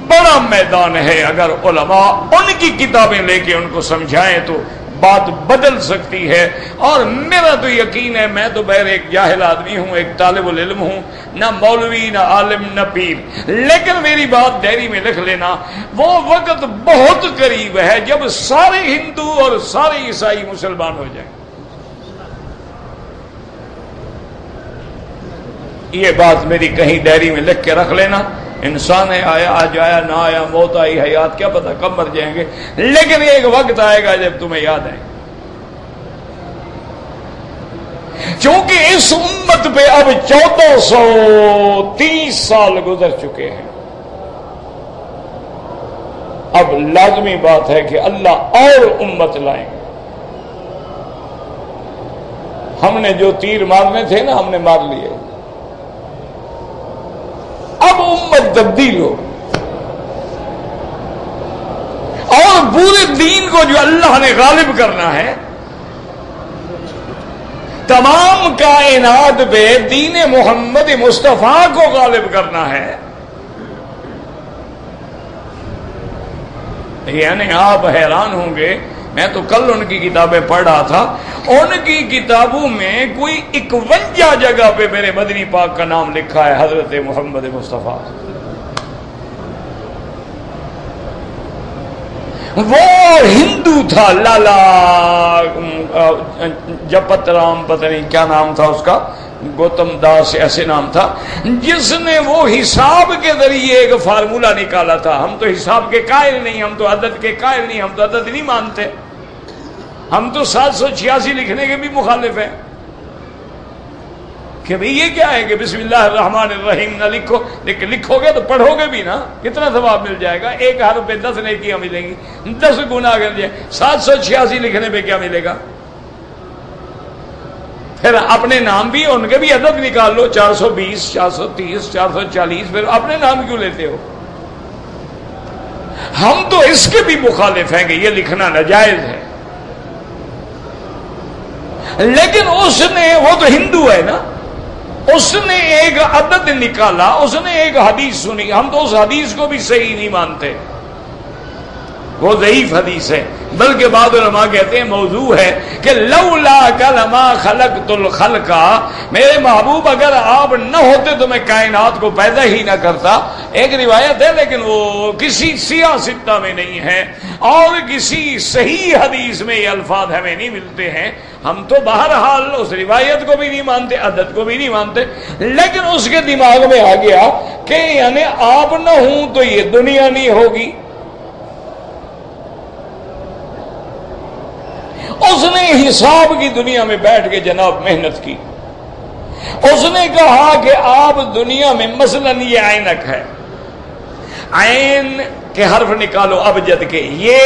بڑا میدان ہے۔ اگر علماء ان کی کتابیں لے کے ان کو سمجھائیں تو بات بدل سکتی ہے، اور میرا تو یقین ہے، میں تو بہر ایک جاہل آدمی ہوں، ایک طالب العلم ہوں، نہ مولوی نہ عالم نہ پیر، لیکن میری بات ڈائری میں لکھ لینا، وہ وقت بہت قریب ہے جب سارے ہندو اور سارے عیسائی مسلمان ہو جائیں۔ یہ بات میری کہیں ڈائری میں لکھ کے رکھ لینا، انسان ہے، آیا آج آیا نہ آیا، موت آئی حیات کیا پتہ کب مر جائیں گے، لیکن ایک وقت آئے گا جب تمہیں یاد آئے گا۔ چونکہ اس امت پہ اب 1430 سال گزر چکے ہیں، اب لازمی بات ہے کہ اللہ اور امت لائیں گے۔ ہم نے جو تیر مارنے تھے نا ہم نے مار لیے، اب امت تبدیل ہو، اور پورے دین کو جو اللہ نے غالب کرنا ہے، تمام کائنات پہ دین محمد مصطفیٰ کو غالب کرنا ہے۔ یعنی آپ حیران ہوں گے، میں تو کل ان کی کتابیں پڑھ رہا تھا، ان کی کتابوں میں کوئی 51 جگہ پہ میرے مدنی پاک کا نام لکھا ہے، حضرت محمد مصطفیٰ۔ وہ ہندو تھا، لالا جپت رام، پتہ نہیں کیا نام تھا اس کا، گوتم داس ایسے نام تھا، جس نے وہ حساب کے ذریعے ایک فارمولہ نکالا تھا۔ ہم تو حساب کے قائل نہیں، ہم تو عدد کے قائل نہیں، ہم تو عدد نہیں مانتے، ہم تو 786 لکھنے کے بھی مخالف ہیں کہ بھئی یہ کیا ہے کہ بسم اللہ الرحمن الرحیم نہ لکھو، لکھو گے تو پڑھو گے بھی نا، کتنا ثواب مل جائے گا، ایک حرف پہ 10 نیکیاں ملیں گی، 10 گناہ کر جائے، 786 لکھنے پہ کیا ملے گا؟ پھر اپنے نام بھی ان کے بھی عدد نکال لو، 420 430 440، پھر اپنے نام کیوں لیتے ہو؟ ہم تو اس کے بھی مخالف ہیں کہ یہ لکھنا ناجائز ہے، لیکن اس نے، وہ تو ہندو ہے نا، اس نے ایک عدد نکالا، اس نے ایک حدیث سنی، ہم تو اس حدیث کو بھی صحیح نہیں مانتے، وہ ضعیف حدیث ہے، بلکہ بعض علماء کہتے ہیں موضوع ہے کہ لولا کلما خلقت الخلق، میرے محبوب اگر آپ نہ ہوتے تو میں کائنات کو پیدا ہی نہ کرتا۔ ایک روایت ہے لیکن وہ کسی سیاہ ستہ میں نہیں ہے اور کسی صحیح حدیث میں یہ الفاظ ہمیں نہیں ملتے ہیں، ہم تو بہرحال اس روایت کو بھی نہیں مانتے، عدد کو بھی نہیں مانتے، لیکن اس کے دماغ میں آ گیا کہ یعنی آپ نہ ہوں تو یہ دنیا نہیں ہوگی۔ اس نے حساب کی دنیا میں بیٹھ کے جناب محنت کی، اس نے کہا کہ آپ دنیا میں مثلا یہ عینک ہے، عین کے حرف نکالو ابجد کے، یہ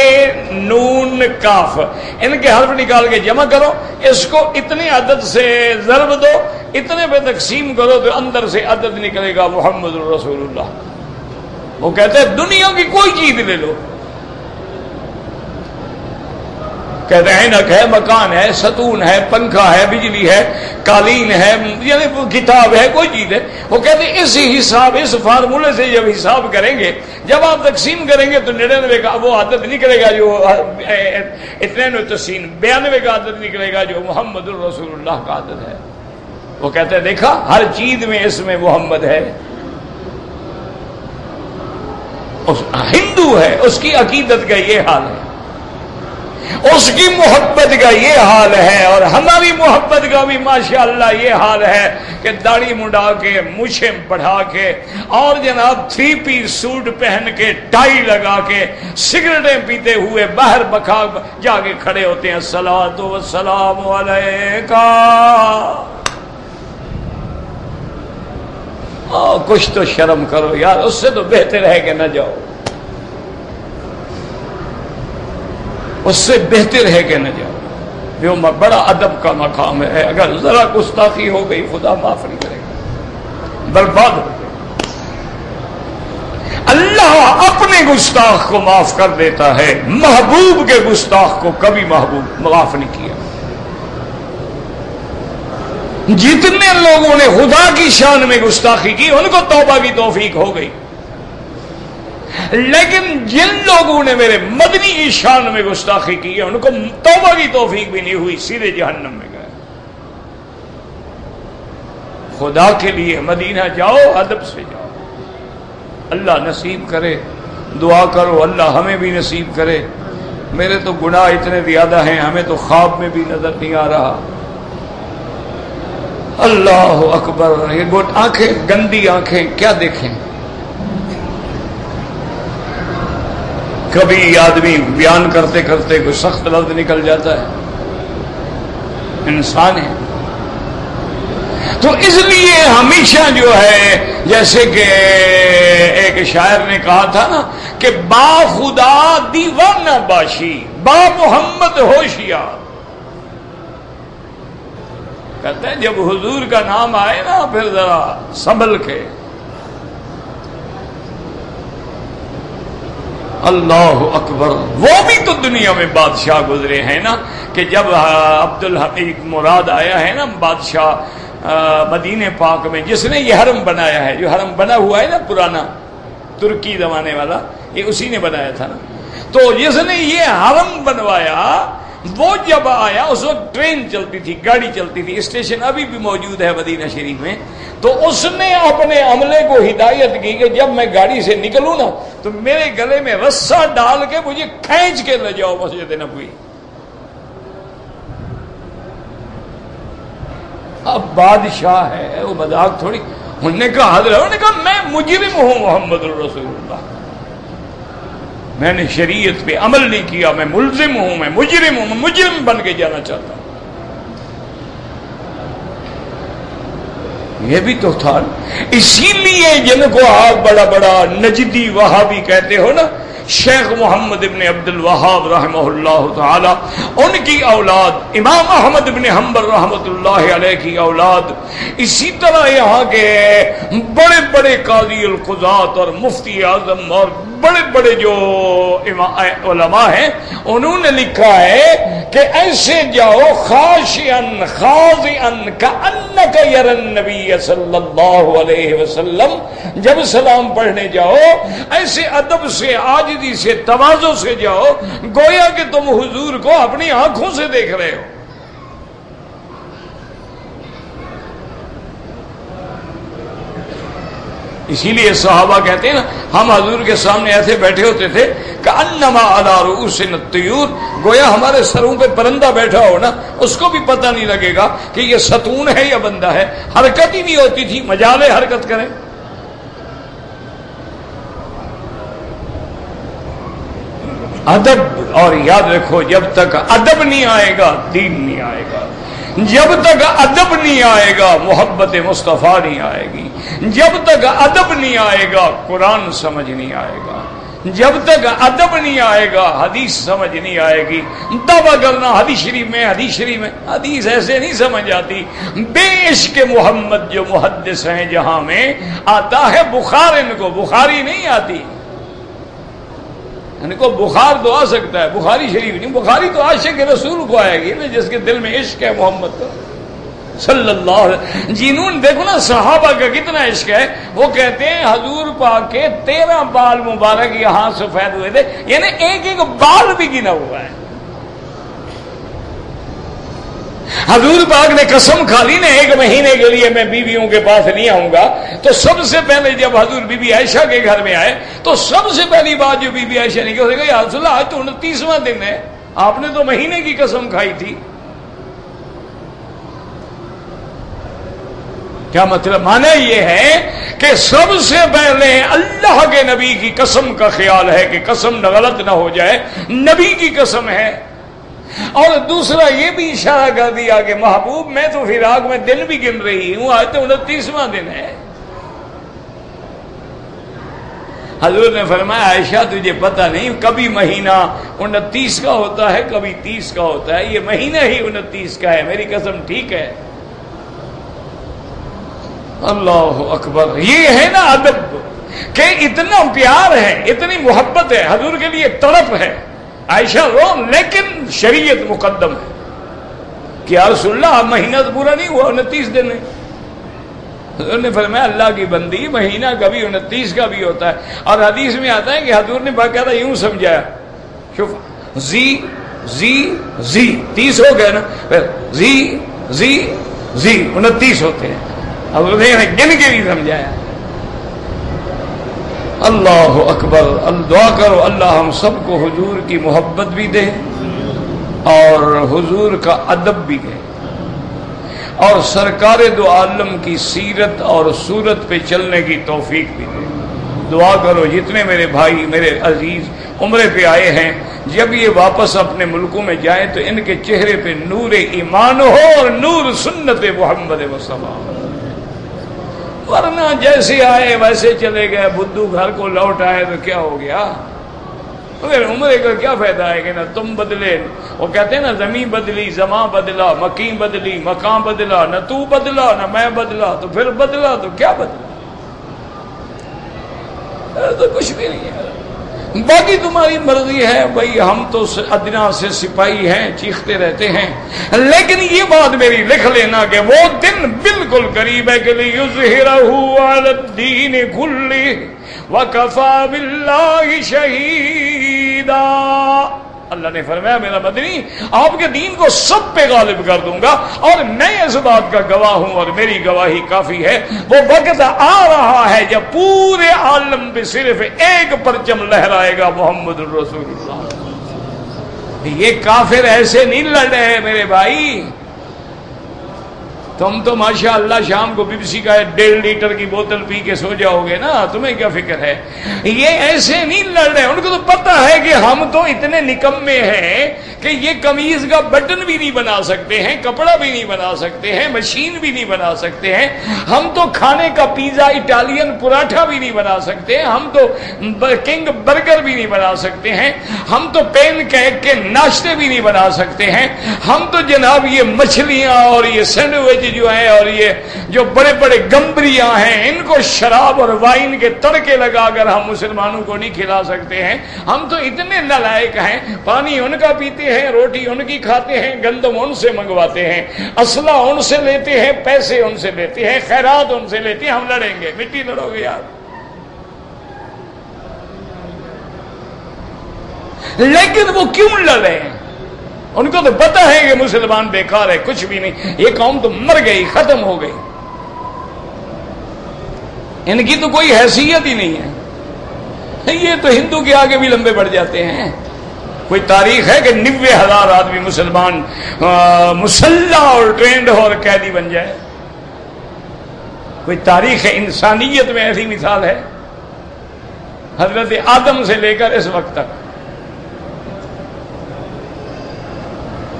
نون کاف، ان کے حرف نکال کے جمع کرو، اس کو اتنے عدد سے ضرب دو، اتنے پہ تقسیم کرو تو اندر سے عدد نکلے گا محمد رسول اللہ۔ وہ کہتے ہیں دنیا کی کوئی چیز لے لو، کہتے ہیں عینک ہے، مکان ہے، ستون ہے، پنکھا ہے، بجلی ہے، قالین ہے، یعنی کتاب ہے، کوئی چیز ہے، وہ کہتے ہیں اس حساب، اس فارمولے سے جب حساب کریں گے، جب آپ تقسیم کریں گے تو 99 کا وہ عدد نکلے گا جو اتنے تسین، 92 کا عدد نکلے گا جو محمد الرسول اللہ کا عدد ہے۔ وہ کہتے ہیں دیکھا ہر چیز میں اس میں محمد ہے۔ ہندو ہے، اس کی عقیدت کا یہ حال ہے، اس کی محبت کا یہ حال ہے، اور ہماری محبت کا بھی ماشاءاللہ یہ حال ہے کہ داڑھی منڈا کے، مچھیں بڑھا کے، اور جناب 3 پیس سوٹ پہن کے، ٹائی لگا کے، سگریٹیں پیتے ہوئے باہر بکھا جا کے کھڑے ہوتے ہیں، الصلاۃ والسلام علیکہ۔ کچھ تو شرم کرو یار، اس سے تو بہتر ہے کہ نہ جاؤ، اس سے بہتر ہے کہ نہ جاؤ، جو بڑا ادب کا مقام ہے، اگر ذرا گستاخی ہو گئی خدا معاف نہیں کرے گا، برباد ہو گئے۔ اللہ اپنے گستاخ کو معاف کر دیتا ہے، محبوب کے گستاخ کو کبھی محبوب معاف نہیں کیا۔ جتنے لوگوں نے خدا کی شان میں گستاخی کی ان کو توبہ کی توفیق ہو گئی، لیکن جن لوگوں نے میرے مدنی کی شان میں گستاخی کی ہے ان کو توبہ کی توفیق بھی نہیں ہوئی، سیدھے جہنم میں گئے۔ خدا کے لیے مدینہ جاؤ، ادب سے جاؤ، اللہ نصیب کرے، دعا کرو اللہ ہمیں بھی نصیب کرے۔ میرے تو گناہ اتنے زیادہ ہیں، ہمیں تو خواب میں بھی نظر نہیں آ رہا۔ اللہ اکبر، یہ آنکھیں گندی آنکھیں کیا دیکھیں۔ کبھی آدمی بیان کرتے کرتے کوئی سخت لفظ نکل جاتا ہے، انسان ہے، تو اس لیے ہمیشہ جو ہے جیسے کہ ایک شاعر نے کہا تھا نا کہ با خدا دیوانہ باشی، با محمد ہوشیار۔ کہتے ہیں جب حضور کا نام آئے نا پھر ذرا سنبھل کے۔ اللہ اکبر، وہ بھی تو دنیا میں بادشاہ گزرے ہیں نا، کہ جب عبدالحمید مراد آیا ہے نا بادشاہ مدینہ پاک میں، جس نے یہ حرم بنایا ہے، جو حرم بنا ہوا ہے نا پرانا ترکی زمانے والا، یہ اسی نے بنایا تھا نا، تو جس نے یہ حرم بنوایا وہ جب آیا، اس وقت ٹرین چلتی تھی، گاڑی چلتی تھی، اسٹیشن ابھی بھی موجود ہے مدینہ شریف میں، تو اس نے اپنے عملے کو ہدایت کی کہ جب میں گاڑی سے نکلوں نا تو میرے گلے میں رسہ ڈال کے مجھے کھینچ کے لے جاؤ مسجد نبوی۔ اب بادشاہ ہے، وہ مذاق تھوڑی، انہوں نے کہا حضرت، انہوں نے کہا میں مجرم ہوں محمد الرسول اللہ، میں نے شریعت پہ عمل نہیں کیا، میں ملزم ہوں، میں مجرم ہوں، میں مجرم بن کے جانا چاہتا ہوں۔ یہ بھی تو تھا، اسی لیے جن کو آپ بڑا بڑا نجدی وہابی کہتے ہو نا، شیخ محمد ابن عبد الوہاب رحمہ اللہ تعالی، ان کی اولاد امام احمد ابن حنبل رحمۃ اللہ علیہ کی اولاد، اسی طرح یہاں کے بڑے بڑے قاضی القضات اور مفتی اعظم اور بڑے بڑے جو علماء ہیں، انہوں نے لکھا ہے کہ ایسے جاؤ خاشعن خاضعن کأنک یری النبی صلی اللہ علیہ وسلم، جب سلام پڑھنے جاؤ ایسے ادب سے، عاجزی سے، تواضع سے جاؤ گویا کہ تم حضور کو اپنی آنکھوں سے دیکھ رہے ہو۔ اسی لیے صحابہ کہتے ہیں نا، ہم حضور کے سامنے ایسے بیٹھے ہوتے تھے کأنما علی رؤوسنا الطیور، گویا ہمارے سروں پہ پرندہ بیٹھا ہو نا، اس کو بھی پتہ نہیں لگے گا کہ یہ ستون ہے یا بندہ ہے، حرکت ہی نہیں ہوتی تھی، مجالے حرکت کریں۔ ادب، اور یاد رکھو جب تک ادب نہیں آئے گا دین نہیں آئے گا، جب تک ادب نہیں آئے گا محبت مصطفیٰ نہیں آئے گی، جب تک ادب نہیں آئے گا قرآن سمجھ نہیں آئے گا، جب تک ادب نہیں آئے گا حدیث سمجھ نہیں آئے گی۔ دعویٰ کرنا حدیث شریف میں، حدیث شریف میں، حدیث ایسے نہیں سمجھ آتی۔ بے عشق محمد جو محدث ہیں جہاں میں آتا ہے بخار، ان کو بخاری نہیں آتی، ان کو بخار تو آ سکتا ہے، بخاری شریف نہیں، بخاری تو عاشق رسول کو آئے گی نا، جس کے دل میں عشق ہے محمد کا صلی اللہ علیہ وسلم۔ جنون دیکھو نا صحابہ کا کتنا عشق ہے، وہ کہتے ہیں حضور پاک کے 13 بال مبارک یہاں سفید ہوئے تھے، یعنی ایک ایک بال بھی گنا ہوا ہے۔ حضور پاک نے قسم کھا لی نا 1 مہینے کے لیے میں بیویوں کے پاس نہیں آؤں گا، تو سب سے پہلے جب حضور بی بی عائشہ کے گھر میں آئے تو سب سے پہلی بات جو بی بی عائشہ نے کہا یا رسول اللہ آج تو 29واں دن ہے، آپ نے تو مہینے کی قسم کھائی تھی۔ کیا مطلب؟ معنی یہ ہے کہ سب سے پہلے اللہ کے نبی کی قسم کا خیال ہے کہ قسم غلط نہ ہو جائے، نبی کی قسم ہے۔ اور دوسرا یہ بھی اشارہ کر دیا کہ محبوب میں تو فراق میں دن بھی گن رہی ہوں، آج تو 29واں دن ہے۔ حضور نے فرمایا عائشہ تجھے پتہ نہیں کبھی مہینہ 29 کا ہوتا ہے کبھی 30 کا ہوتا ہے، یہ مہینہ ہی 29 کا ہے، میری قسم ٹھیک ہے۔ اللہ اکبر، یہ ہے نا ادب کہ اتنا پیار ہے، اتنی محبت ہے، حضور کے لیے تڑپ ہے۔ عائشہ رو لیکن شریعت مقدم ہے کہ یا رسول اللہ مہینہ تو پورا نہیں ہوا، 29 دن ہے۔ حضور نے فرمایا اللہ کی بندی مہینہ کبھی 29 کا بھی ہوتا ہے، اور حدیث میں آتا ہے کہ حضور نے باقاعدہ یوں سمجھایا، شوف زی زی زی 30 ہو گئے نا، پھر زی زی زی 29 ہوتے ہیں، حضور نے گن کے بھی سمجھایا۔ اللہ اکبر، دعا کرو اللہ ہم سب کو حضور کی محبت بھی دے اور حضور کا ادب بھی دے، اور سرکار دو عالم کی سیرت اور صورت پہ چلنے کی توفیق بھی دے۔ دعا کرو جتنے میرے بھائی میرے عزیز عمرے پہ آئے ہیں، جب یہ واپس اپنے ملکوں میں جائیں تو ان کے چہرے پہ نور ایمان ہو اور نور سنت محمد مصطفیٰ، ورنہ جیسے آئے ویسے چلے گئے، بدھو گھر کو لوٹ آئے تو کیا ہو گیا؟ مگر عمرے کا کیا فائدہ ہے کہ نہ تم بدلے، وہ کہتے ہیں نا زمین بدلی زماں بدلا، مکین بدلی مکان بدلا، نہ تو بدلا نہ میں بدلا، تو پھر بدلا تو کیا بدلا؟ تو کچھ بھی نہیں ہے، باقی تمہاری مرضی ہے بھائی، ہم تو ادنا سے سپاہی ہیں، چیختے رہتے ہیں، لیکن یہ بات میری لکھ لینا کہ وہ دن بالکل قریب ہے کہ لِيُظْهِرَهُ عَلَى الدِّينِ كُلِّهِ وَكَفَى بِاللَّهِ شَهِيدًا۔ اللہ نے فرمایا میرا مدنی آپ کے دین کو سب پہ غالب کر دوں گا، اور میں اس بات کا گواہ ہوں اور میری گواہی کافی ہے۔ وہ وقت آ رہا ہے جب پورے عالم پہ صرف ایک پرچم لہرائے گا، محمد الرسول اللہ۔ یہ کافر ایسے نہیں لڑ رہے میرے بھائی، تم تو ماشاءاللہ شام کو پیپسی کا 1.5 لیٹر کی بوتل پی کے سو جاؤ گے نا، تمہیں کیا فکر ہے؟ یہ ایسے نہیں لڑ رہے، ان کو تو پتہ ہے کہ ہم تو اتنے نکمے ہیں کہ یہ قمیض کا بٹن بھی نہیں بنا سکتے ہیں، کپڑا بھی نہیں بنا سکتے ہیں، مشین بھی نہیں بنا سکتے ہیں، ہم تو کھانے کا پیزا اٹالین پراٹھا بھی نہیں بنا سکتے ہیں، ہم تو کنگ برگر بھی نہیں بنا سکتے ہیں، ہم تو پین کیک کے ناشتے بھی نہیں بنا سکتے ہیں، ہم تو جناب یہ مچھلیاں اور یہ سینڈوچ جو ہیں اور یہ جو بڑے بڑے گمبریاں ہیں، ان کو شراب اور وائن کے تڑکے لگا کر ہم مسلمانوں کو نہیں کھلا سکتے ہیں۔ ہم تو اتنے نالائق ہیں، پانی ان کا پیتے ہیں، روٹی ان کی کھاتے ہیں، گندم ان سے منگواتے ہیں، اسلحہ ان سے لیتے ہیں، پیسے ان سے لیتے ہیں، خیرات ان سے لیتے ہیں۔ ہم لڑیں گے؟ مٹی لڑو گے یار۔ لیکن وہ کیوں لڑیں؟ ان کو تو پتہ ہے کہ مسلمان بیکار ہے، کچھ بھی نہیں، یہ قوم تو مر گئی، ختم ہو گئی، ان کی تو کوئی حیثیت ہی نہیں ہے۔ یہ تو ہندو کے آگے بھی لمبے بڑھ جاتے ہیں۔ کوئی تاریخ ہے کہ 90,000 آدمی مسلمان مسلح اور ٹرینڈ اور قیدی بن جائے؟ کوئی تاریخ ہے انسانیت میں ایسی مثال ہے؟ حضرت آدم سے لے کر اس وقت تک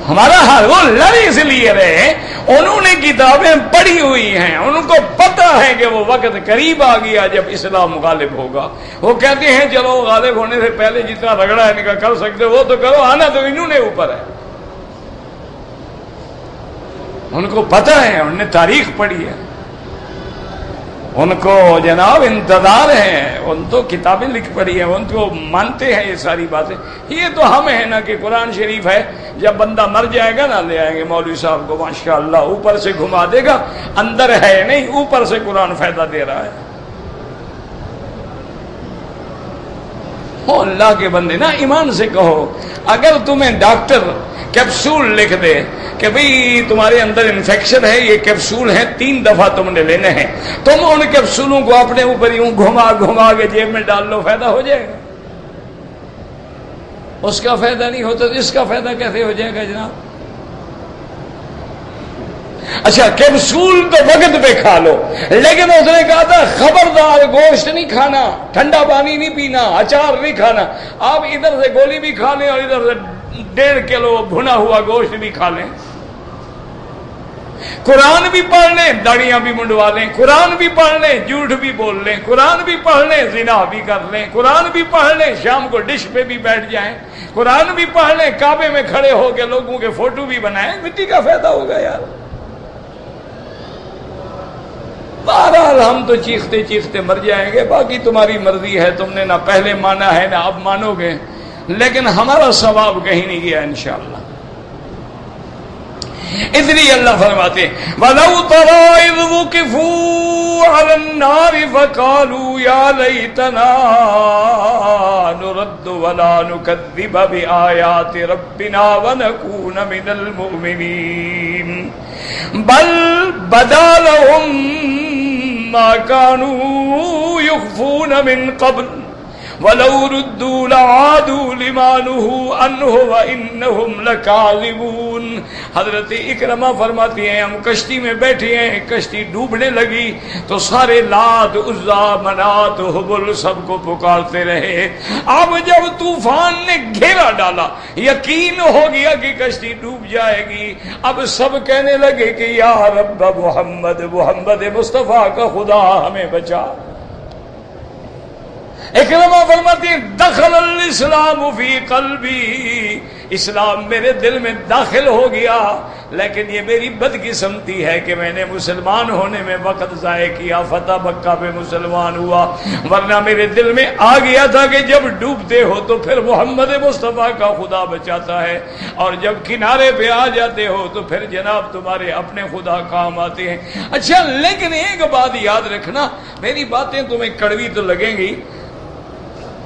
ہمارا حال، وہ لڑ اس لیے رہے، انہوں نے کتابیں پڑھی ہوئی ہیں، ان کو پتہ ہے کہ وہ وقت قریب آ گیا جب اسلام غالب ہوگا۔ وہ کہتے ہیں چلو غالب ہونے سے پہلے جتنا رگڑا ان کا کر سکتے وہ تو کرو، آنا تو انہوں نے اوپر ہے۔ ان کو پتہ ہے، انہوں نے تاریخ پڑھی ہے، ان کو جناب انتظار ہے، ان تو کتابیں لکھ پڑی ہیں، ان کو مانتے ہیں یہ ساری باتیں۔ یہ تو ہم ہیں نا کہ قرآن شریف ہے، جب بندہ مر جائے گا نا لے آئیں گے مولوی صاحب کو، ماشاءاللہ اوپر سے گھما دے گا، اندر ہے نہیں، اوپر سے قرآن فائدہ دے رہا ہے۔ اللہ کے بندے نا ایمان سے کہو، اگر تمہیں ڈاکٹر کیپسول لکھ دے کہ بھئی تمہارے اندر انفیکشن ہے، یہ کیپسول ہیں 3 دفعہ تم نے لینے ہیں، تم ان کیپسولوں کو اپنے اوپر یوں گھما گھما کے جیب میں ڈال لو، فائدہ ہو جائے گا؟ اس کا فائدہ نہیں ہوتا تو اس کا فائدہ کیسے ہو جائے گا جناب؟ اچھا کیپسول تو وقت پہ کھا لو، لیکن اس نے کہا تھا خبردار گوشت نہیں کھانا، ٹھنڈا پانی نہیں پینا، اچار نہیں کھانا۔ آپ ادھر سے گولی بھی کھا لیں اور ادھر سے 1.5 کلو بھنا ہوا گوشت بھی کھا لیں، قرآن بھی پڑھ لیں، داڑیاں بھی منڈوا لیں، قرآن بھی پڑھ لیں، جھوٹ بھی بول لیں، قرآن بھی پڑھ لیں، زنا بھی کر لیں، قرآن بھی پڑھ لیں، شام کو ڈش پہ بھی بیٹھ جائیں، قرآن بھی پڑھ لیں، کعبے میں کھڑے ہو کے لوگوں کے فوٹو بھی بنائیں، مٹی کا فائدہ ہوگا یار؟ بہرحال ہم تو چیختے چیختے مر جائیں گے، باقی تمہاری مرضی ہے، تم نے نہ پہلے مانا ہے نہ اب مانو گے، لیکن ہمارا ثواب کہیں نہیں گیا انشاءاللہ۔ اس لیے اللہ فرماتے وَلَوْ تَرَىٰ إِذْ وُقِفُوا عَلَى النَّارِ فَقَالُوا يَا لَيْتَنَا نُرَدُّ وَلَا نُكَذِّبَ بِآيَاتِ رَبِّنَا وَنَكُونَ مِنَ الْمُؤْمِنِينَ بَلْ بَدَا لَهُم مَّا كَانُوا يُخْفُونَ مِن قَبْلُ وَلَوْ رُدُّوا لَعَادُوا لِمَا نُهُوا عَنْهُ وَإِنَّهُمْ لَكَاذِبُونَ۔ حضرت اکرمہ فرماتی ہیں ہم کشتی میں بیٹھے ہیں، کشتی ڈوبنے لگی تو سارے لات عزا منات حبل سب کو پکارتے رہے۔ اب جب طوفان نے گھیرا ڈالا، یقین ہو گیا کہ کشتی ڈوب جائے گی، اب سب کہنے لگے کہ یا رب محمد، محمد مصطفیٰ کا خدا ہمیں بچا۔ اکرمہ فرماتی ہیں دخل الاسلام فی قلبی، اسلام میرے دل میں داخل ہو گیا، لیکن یہ میری بدقسمتی ہے کہ میں نے مسلمان ہونے میں وقت ضائع کیا، فتح مکہ پہ مسلمان ہوا، ورنہ میرے دل میں آ گیا تھا کہ جب ڈوبتے ہو تو پھر محمد مصطفیٰ کا خدا بچاتا ہے، اور جب کنارے پہ آ جاتے ہو تو پھر جناب تمہارے اپنے خدا کام آتے ہیں۔ اچھا لیکن ایک بات یاد رکھنا، میری باتیں تمہیں کڑوی تو لگیں گی،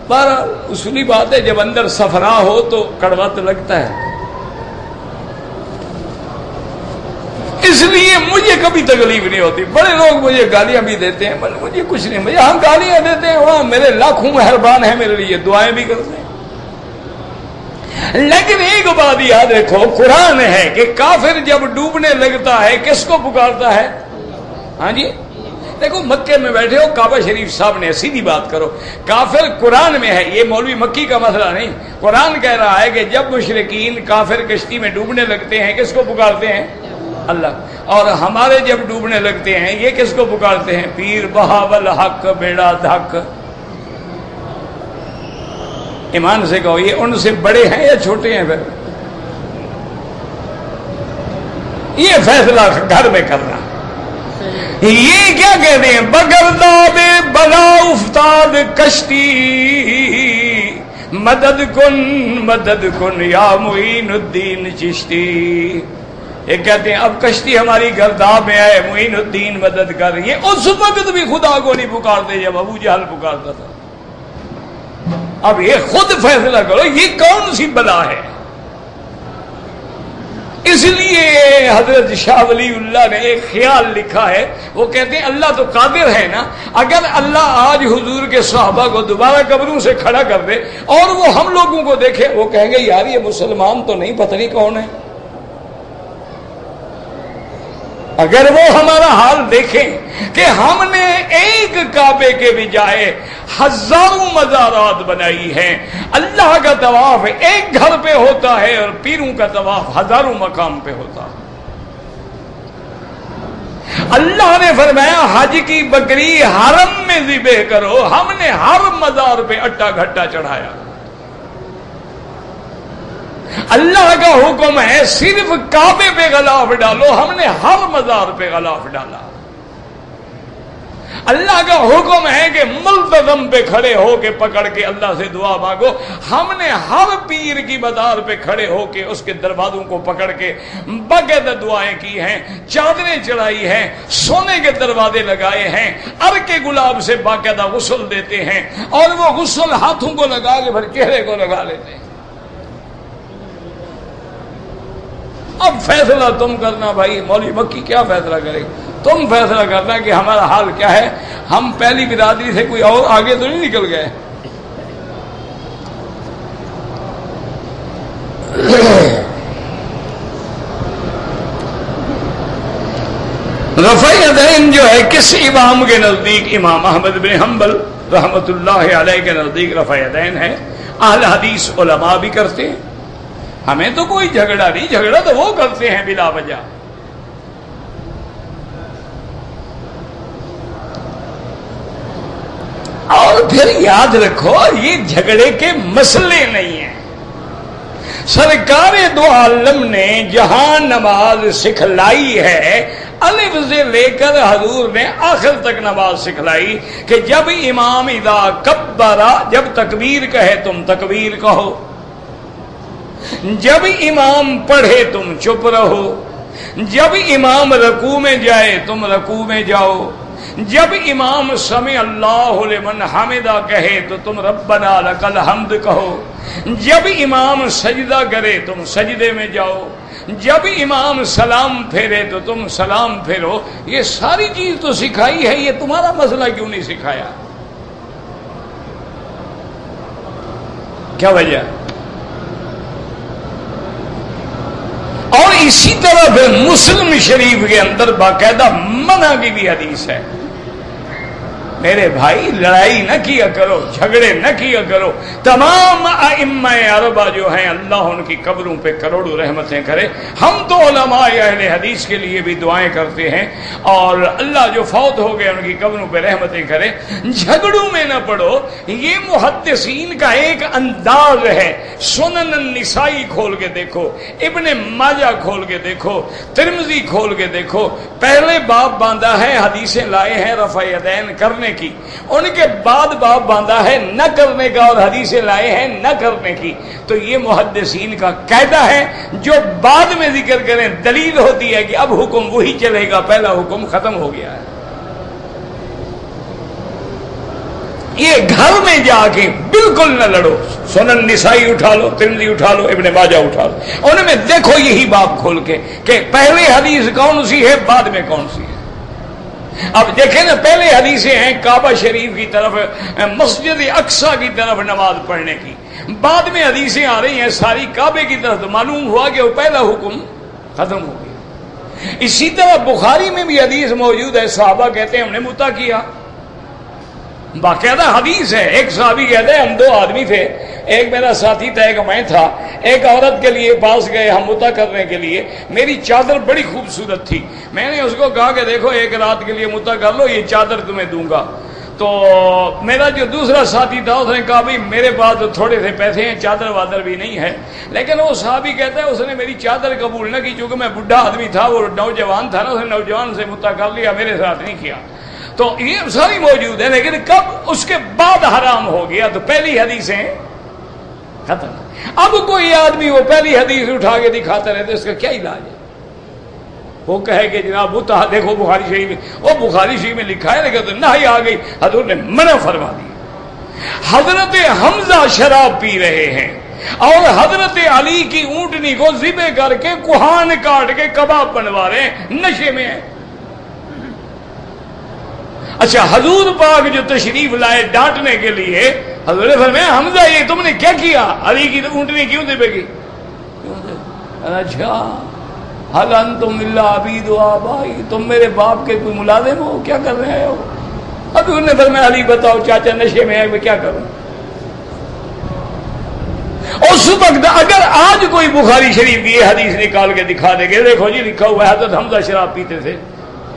پر اصولی بات ہے جب اندر صفرا ہو تو کڑوا تو لگتا ہے، اس لیے مجھے کبھی تکلیف نہیں ہوتی۔ بڑے لوگ مجھے گالیاں بھی دیتے ہیں، مجھے کچھ نہیں، مجھے ہم گالیاں دیتے ہیں، وہاں میرے لاکھوں مہربان ہیں میرے لیے، دعائیں بھی کرتے ہیں۔ لیکن ایک بات یاد رکھو، قرآن ہے کہ کافر جب ڈوبنے لگتا ہے کس کو پکارتا ہے؟ ہاں جی دیکھو مکے میں بیٹھے ہو، کعبہ شریف سامنے، سیدھی بات کرو، کافر قرآن میں ہے، یہ مولوی مکی کا مسئلہ نہیں، قرآن کہہ رہا ہے کہ جب مشرکین کافر کشتی میں ڈوبنے لگتے ہیں کس کو پکارتے ہیں؟ اللہ۔ اور ہمارے جب ڈوبنے لگتے ہیں یہ کس کو پکارتے ہیں؟ پیر بہاول حق بیڑا دھک۔ ایمان سے کہو یہ ان سے بڑے ہیں یا چھوٹے ہیں؟ پھر یہ فیصلہ گھر میں کرنا۔ یہ کیا کہتے ہیں؟ بگرداد بلا افتاد کشتی، مدد کن یا معین الدین چشتی۔ یہ کہتے ہیں اب کشتی ہماری گرداب میں آئے، معین الدین مدد کر۔ یہ اس وقت بھی خدا کو نہیں پکارتے جب ابو جہل پکارتا تھا۔ اب یہ خود فیصلہ کرو یہ کون سی بلا ہے؟ اس لیے حضرت شاہ ولی اللہ نے ایک خیال لکھا ہے، وہ کہتے ہیں اللہ تو قادر ہے نا، اگر اللہ آج حضور کے صحابہ کو دوبارہ قبروں سے کھڑا کر دے اور وہ ہم لوگوں کو دیکھے، وہ کہیں گے یار یہ مسلمان تو نہیں، پتہ نہیں کون ہے۔ اگر وہ ہمارا حال دیکھیں کہ ہم نے ایک کعبے کے بجائے ہزاروں مزارات بنائی ہیں، اللہ کا طواف ایک گھر پہ ہوتا ہے اور پیروں کا طواف ہزاروں مقام پہ ہوتا ہے۔ اللہ نے فرمایا حج کی بکری حرم میں ذبح کرو، ہم نے ہر مزار پہ اٹا گھٹا چڑھایا۔ اللہ کا حکم ہے صرف کعبے پہ غلاف ڈالو، ہم نے ہر مزار پہ غلاف ڈالا۔ اللہ کا حکم ہے کہ ملتزم پہ کھڑے ہو کے پکڑ کے اللہ سے دعا مانگو، ہم نے ہر پیر کی مزار پہ کھڑے ہو کے اس کے دروازوں کو پکڑ کے باقاعدہ دعائیں کی ہیں، چادریں چڑھائی ہیں، سونے کے دروازے لگائے ہیں، عرق گلاب سے باقاعدہ غسل دیتے ہیں، اور وہ غسل ہاتھوں کو لگا کے پھر چہرے کو لگا لیتے ہیں۔ اب فیصلہ تم کرنا بھائی، مولوی مکی کیا فیصلہ کرے؟ تم فیصلہ کرنا کہ ہمارا حال کیا ہے۔ ہم پہلی برادری سے کوئی اور آگے تو نہیں نکل گئے۔ رفع یدین جو ہے کس امام کے نزدیک؟ امام احمد بن حنبل رحمت اللہ علیہ کے نزدیک رفع یدین ہے، اہل حدیث علماء بھی کرتے ہیں، ہمیں تو کوئی جھگڑا نہیں، جھگڑا تو وہ کرتے ہیں بلا وجہ۔ اور پھر یاد رکھو یہ جھگڑے کے مسئلے نہیں ہیں۔ سرکار دو عالم نے جہاں نماز سکھلائی ہے، الف سے لے کر حضور نے آخر تک نماز سکھلائی کہ جب امام اذا کبرا، جب تکبیر کہے تم تکبیر کہو، جب امام پڑھے تم چپ رہو، جب امام رکوع میں جائے تم رکوع میں جاؤ، جب امام سمع اللہ لمن حمدہ کہے تو تم ربنا لک الحمد کہو، جب امام سجدہ کرے تم سجدے میں جاؤ، جب امام سلام پھیرے تو تم سلام پھیرو۔ یہ ساری چیز تو سکھائی ہے، یہ تمہارا مسئلہ کیوں نہیں سکھایا؟ کیا وجہ؟ اور اسی طرح پھر مسلم شریف کے اندر باقاعدہ منع کی بھی حدیث ہے۔ میرے بھائی لڑائی نہ کیا کرو، جھگڑے نہ کیا کرو۔ تمام ائمہ اربعہ جو ہیں اللہ ان کی قبروں پہ کروڑوں رحمتیں کرے۔ ہم تو علماء اہل حدیث کے لیے بھی دعائیں کرتے ہیں، اور اللہ جو فوت ہو گئے ان کی قبروں پہ رحمتیں کرے۔ جھگڑوں میں نہ پڑو، یہ محدثین کا ایک انداز ہے۔ سنن النسائی کھول کے دیکھو، ابن ماجہ کھول کے دیکھو، ترمذی کھول کے دیکھو، پہلے باب باندھا ہے حدیثیں لائے ہیں رفع یدین کرنے کی، ان کے بعد باب باندھا ہے نہ کرنے کا اور حدیثیں لائے ہیں نہ کرنے کی۔ تو یہ محدثین کا قاعدہ ہے، جو بعد میں ذکر کریں دلیل ہوتی ہے کہ اب حکم وہی چلے گا، پہلا حکم ختم ہو گیا ہے۔ یہ گھر میں جا کے بالکل نہ لڑو۔ سنن نسائی اٹھا لو، ترمذی اٹھا لو، ابن ماجہ اٹھا لو، ان میں دیکھو یہی باب کھول کے کہ پہلے حدیث کون سی ہے بعد میں کون سی ہے۔ اب دیکھیں نا، پہلے حدیثیں ہیں کعبہ شریف کی طرف، مسجد اقصی کی طرف نماز پڑھنے کی، بعد میں حدیثیں آ رہی ہیں ساری کعبے کی طرف، معلوم ہوا کہ وہ پہلا حکم ختم ہو گیا۔ اسی طرح بخاری میں بھی حدیث موجود ہے، صحابہ کہتے ہیں ہم نے متع کیا، باقاعدہ حدیث ہے۔ ایک صحابی کہتے ہیں ہم دو آدمی تھے، ایک میرا ساتھی تھا، ایک میں تھا، ایک عورت کے لیے پاس گئے ہم متع کرنے کے لیے، میری چادر بڑی خوبصورت تھی، میں نے اس کو کہا کہ دیکھو ایک رات کے لیے متع کر لو، یہ چادر تمہیں دوں گا۔ تو میرا جو دوسرا ساتھی تھا اس نے کہا بھائی میرے پاس تو تھوڑے سے پیسے ہیں، چادر وادر بھی نہیں ہے، لیکن وہ صحابی کہتا ہے اس نے میری چادر قبول نہ کی، چونکہ میں بڈھا آدمی تھا، وہ نوجوان تھا نا، اس نے نوجوان سے متع کر لیا، میرے ساتھ نہیں کیا۔ تو یہ ساری موجود ہے، لیکن کب اس کے بعد حرام ہو گیا؟ تو پہلی حدیثیں ختم۔ اب کوئی آدمی وہ پہلی حدیث اٹھا کے دکھاتا رہتا ہے، اس کا کیا علاج ہے؟ وہ کہے کہ جناب متع دیکھو بخاری شریف میں، وہ بخاری شریف میں لکھا ہے، لیکن تو نہی آ گئی، حضور نے منع فرما دی۔ حضرت حمزہ شراب پی رہے ہیں اور حضرت علی کی اونٹنی کو ذبح کر کے کوہان کاٹ کے کباب بنوا رہے ہیں، نشے میں ہیں۔ اچھا حضور پاک جو تشریف لائے ڈانٹنے کے لیے، حضور نے فرمایا حمزہ یہ تم نے کیا کیا؟ علی کی اونٹنی کیوں ذبح کی؟ اچھا حل انتم الا عبید و آبائی، تم میرے باپ کے کوئی ملازم ہو، کیا کر رہے ہو؟ حضور نے فرمایا علی بتاؤ چاچا نشے میں ہے، میں کیا کروں؟ اس وقت اگر آج کوئی بخاری شریف کی یہ حدیث نکال کے دکھا دے گے، دیکھو جی لکھا ہوا ہے حضرت حمزہ شراب پیتے تھے،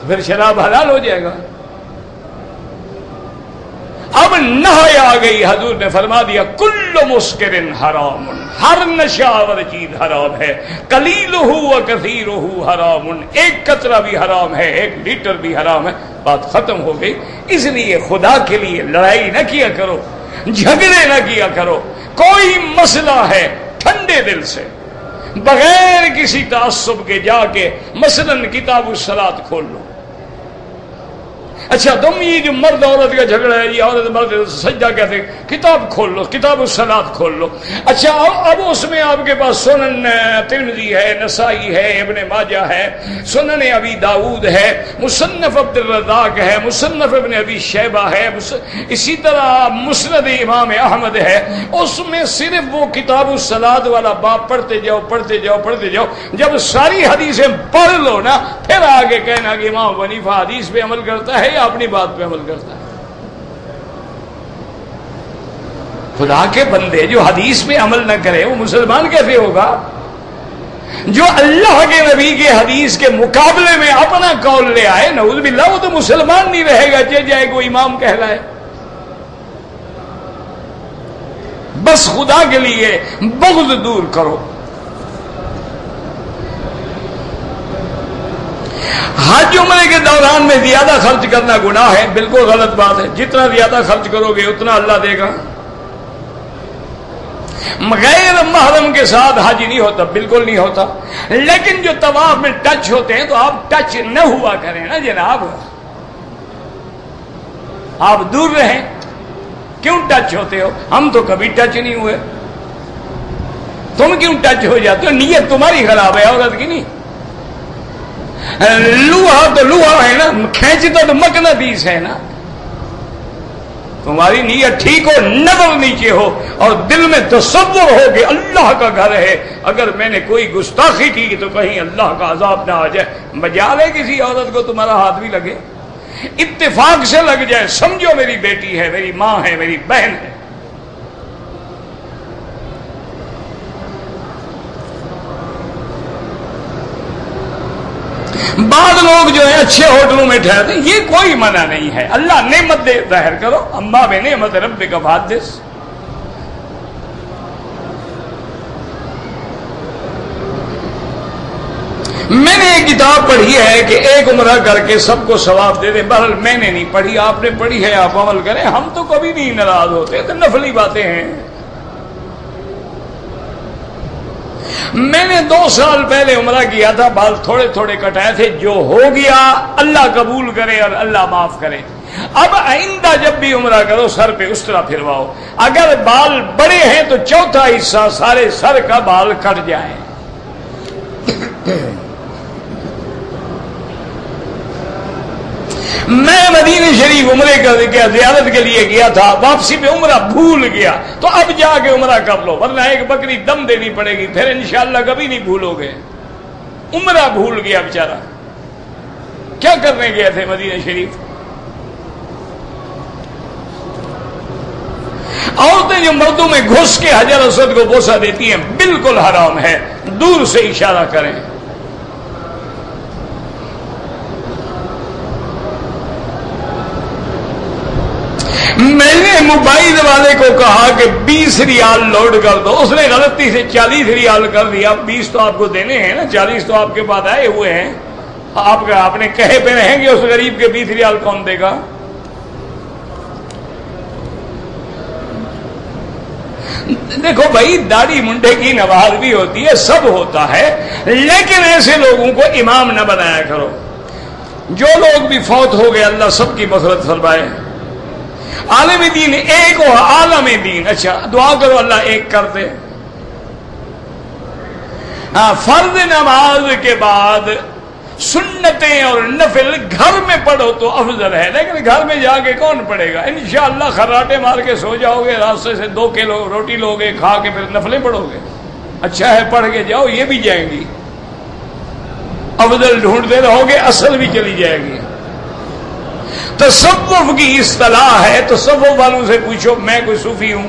پھر شراب حلال ہو جائے گا۔ اب نہی آ گئی، حضور نے فرما دیا کل مسکر حرام، ہر نشہ آور چیز حرام ہے، قلیلہ و کثیرہ حرام، ایک قطرہ بھی حرام ہے، ایک لیٹر بھی حرام ہے، بات ختم ہو گئی۔ اس لیے خدا کے لیے لڑائی نہ کیا کرو، جھگڑے نہ کیا کرو، کوئی مسئلہ ہے ٹھنڈے دل سے بغیر کسی تعصب کے جا کے مثلاً کتاب الصلاۃ کھول لو۔ اچھا تم یہ جو مرد عورت کا جھگڑا ہے، یہ عورت مرد سجدہ کہتے ہیں، کتاب کھول لو، کتاب الصلاۃ کھول لو۔ اچھا اب اس میں آپ کے پاس سنن ترمذی ہے، نسائی ہے، ابن ماجہ ہے، سنن ابی داؤد ہے، مصنف عبد الرزاق ہے، مصنف ابن ابی شیبہ ہے، اسی طرح مسند امام احمد ہے۔ اس میں صرف وہ کتاب الصلاۃ والا باب پڑھتے جاؤ پڑھتے جاؤ پڑھتے جاؤ، جب ساری حدیثیں پڑھ لو نا، پھر آگے کہنا کہ امام ابو حنیفہ حدیث پہ عمل کرتا ہے یا اپنی بات پہ عمل کرتا ہے۔ خدا کے بندے جو حدیث پہ عمل نہ کرے وہ مسلمان کیسے ہوگا؟ جو اللہ کے نبی کے حدیث کے مقابلے میں اپنا قول لے آئے، نعوذ باللہ، وہ تو مسلمان نہیں رہے گا، چل جائے کوئی امام کہلائے۔ بس خدا کے لیے بغض دور کرو۔ حج عمرے کے دوران میں زیادہ خرچ کرنا گناہ ہے، بالکل غلط بات ہے، جتنا زیادہ خرچ کرو گے اتنا اللہ دے گا۔ غیر محرم کے ساتھ حج نہیں ہوتا، بالکل نہیں ہوتا، لیکن جو طواف میں ٹچ ہوتے ہیں تو آپ ٹچ نہ ہوا کریں نا جناب، آپ دور رہیں۔ کیوں ٹچ ہوتے ہو؟ ہم تو کبھی ٹچ نہیں ہوئے، تم کیوں ٹچ ہو جاتے ہو؟ نیت تمہاری خراب ہے، عورت کی نہیں۔ لوہا تو لوہا ہے نا، کھینچتا تو مقناطیس ہے نا۔ تمہاری نیت ٹھیک ہو، نظر نیچے ہو اور دل میں تصور ہو کہ اللہ کا گھر ہے، اگر میں نے کوئی گستاخی کی تو کہیں اللہ کا عذاب نہ آ جائے۔ مجال ہے کسی عورت کو تمہارا ہاتھ بھی لگے، اتفاق سے لگ جائے، سمجھو میری بیٹی ہے، میری ماں ہے، میری بہن ہے۔ بعض لوگ جو ہے اچھے ہوٹلوں میں ٹھہرتے، یہ کوئی منع نہیں ہے، اللہ نعمت دے ظاہر کرو، اما بنعمت ربک فحدث۔ میں نے ایک کتاب پڑھی ہے کہ ایک عمرہ کر کے سب کو ثواب دے دیں، بہرحال میں نے نہیں پڑھی، آپ نے پڑھی ہے، آپ عمل کریں، ہم تو کبھی نہیں ناراض ہوتے، تو نفلی باتیں ہیں۔ میں نے 2 سال پہلے عمرہ کیا تھا، بال تھوڑے تھوڑے کٹائے تھے، جو ہو گیا اللہ قبول کرے اور اللہ معاف کرے۔ اب آئندہ جب بھی عمرہ کرو سر پہ اس طرح پھرواؤ، اگر بال بڑے ہیں تو چوتھا حصہ سارے سر کا بال کٹ جائیں۔ میں مدینہ شریف عمرے کا زیارت کے لیے گیا تھا، واپسی پہ عمرہ بھول گیا، تو اب جا کے عمرہ کر لو، ورنہ ایک بکری دم دینی پڑے گی، پھر انشاءاللہ کبھی نہیں بھولو گے۔ عمرہ بھول گیا بیچارہ، کیا کرنے گئے تھے مدینہ شریف؟ عورتیں جو مردوں میں گھس کے حجر اسود کو بوسہ دیتی ہیں بالکل حرام ہے، دور سے اشارہ کریں۔ میں نے موبائل والے کو کہا کہ 20 ریال لوڈ کر دو، اس نے غلطی سے 40 ریال کر دیا۔ 20 تو آپ کو دینے ہیں نا، 40 تو آپ کے پاس آئے ہوئے ہیں، آپ اپنے کہے پہ رہیں گے، اس غریب کے 20 ریال کون دے گا؟ دیکھو بھائی، داڑھی منڈے کی نماز بھی ہوتی ہے، سب ہوتا ہے، لیکن ایسے لوگوں کو امام نہ بنایا کرو۔ جو لوگ بھی فوت ہو گئے اللہ سب کی مغفرت فرمائے۔ عالم دین ایک ہو، عالم دین، اچھا دعا کرو اللہ ایک کر دے۔ ہاں، فرض نماز کے بعد سنتیں اور نفل گھر میں پڑھو تو افضل ہے، لیکن گھر میں جا کے کون پڑھے گا؟ انشاءاللہ خراٹے مار کے سو جاؤ گے، راستے سے 2 کلو روٹی لو گے، کھا کے پھر نفلیں پڑھو گے۔ اچھا ہے پڑھ کے جاؤ، یہ بھی جائیں گی، افضل ڈھونڈتے رہو گے، اصل بھی چلی جائے گی۔ تصوف کی اصطلاح ہے، تصوف والوں سے پوچھو، میں کوئی صوفی ہوں،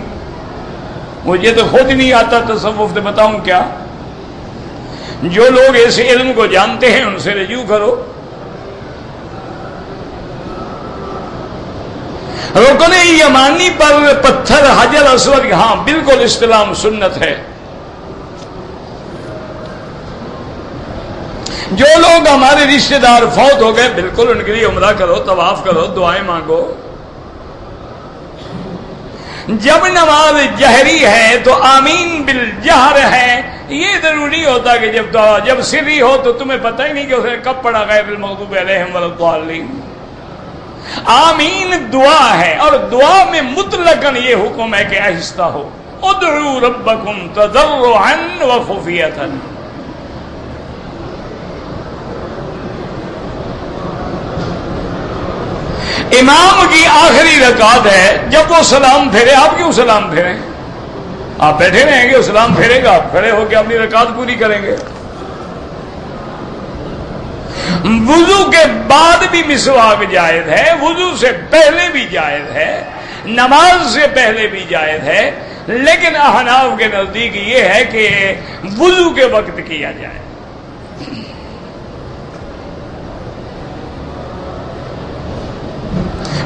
مجھے تو خود نہیں آتا تصوف، تو بتاؤں کیا؟ جو لوگ اس علم کو جانتے ہیں ان سے رجوع کرو۔ رکن یمانی پر پتھر حجر اسود، ہاں بالکل استلام سنت ہے۔ جو لوگ ہمارے رشتہ دار فوت ہو گئے بالکل ان کے لیے عمرہ کرو، طواف کرو، دعائیں مانگو۔ جب نماز جہری ہے تو آمین بالجہر ہے، یہ ضروری ہوتا کہ جب سری ہو تو تمہیں پتہ ہی نہیں کہ اسے کب پڑھا غیر المغضوب علیہم ولا الضالین۔ آمین دعا ہے، اور دعا میں مطلقاً یہ حکم ہے کہ آہستہ ہو، ادعوا ربکم تضرعا وخفیۃ۔ امام کی آخری رکعت ہے، جب وہ سلام پھیرے، آپ کیوں سلام پھیریں؟ آپ بیٹھے رہیں گے، وہ سلام پھیرے گا، کھڑے ہو کے اپنی رکعت پوری کریں گے۔ وضو کے بعد بھی مسواک جائز ہے، وضو سے پہلے بھی جائز ہے، نماز سے پہلے بھی جائز ہے، لیکن احناف کے نزدیک یہ ہے کہ وضو کے وقت کیا جائے۔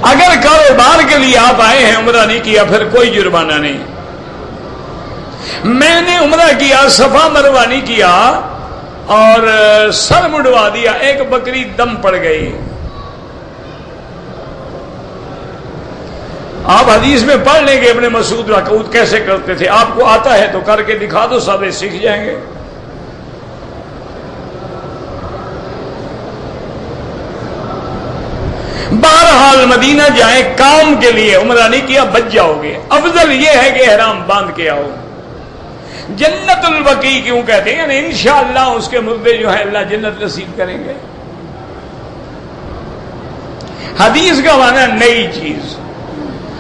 اگر کاروبار کے لیے آپ آئے ہیں، عمرہ نہیں کیا، پھر کوئی جرمانہ نہیں۔ میں نے عمرہ کیا، صفا مروہ نہیں کیا اور سر مڑوا دیا، ایک بکری دم پڑ گئی۔ آپ حدیث میں پڑھ لیں گے ابن مسعود رکوع کیسے کرتے تھے، آپ کو آتا ہے تو کر کے دکھا دو، سب سیکھ جائیں گے۔ بہرحال مدینہ جائیں کام کے لیے، عمرہ نہیں کیا بچ جاؤ گے۔ افضل یہ ہے کہ احرام باندھ کے آؤ۔ جنت البقیع کیوں کہتے ہیں؟ یعنی انشاءاللہ اس کے مردے جو ہیں اللہ جنت نصیب کریں گے۔ حدیث کا معنی نئی چیز،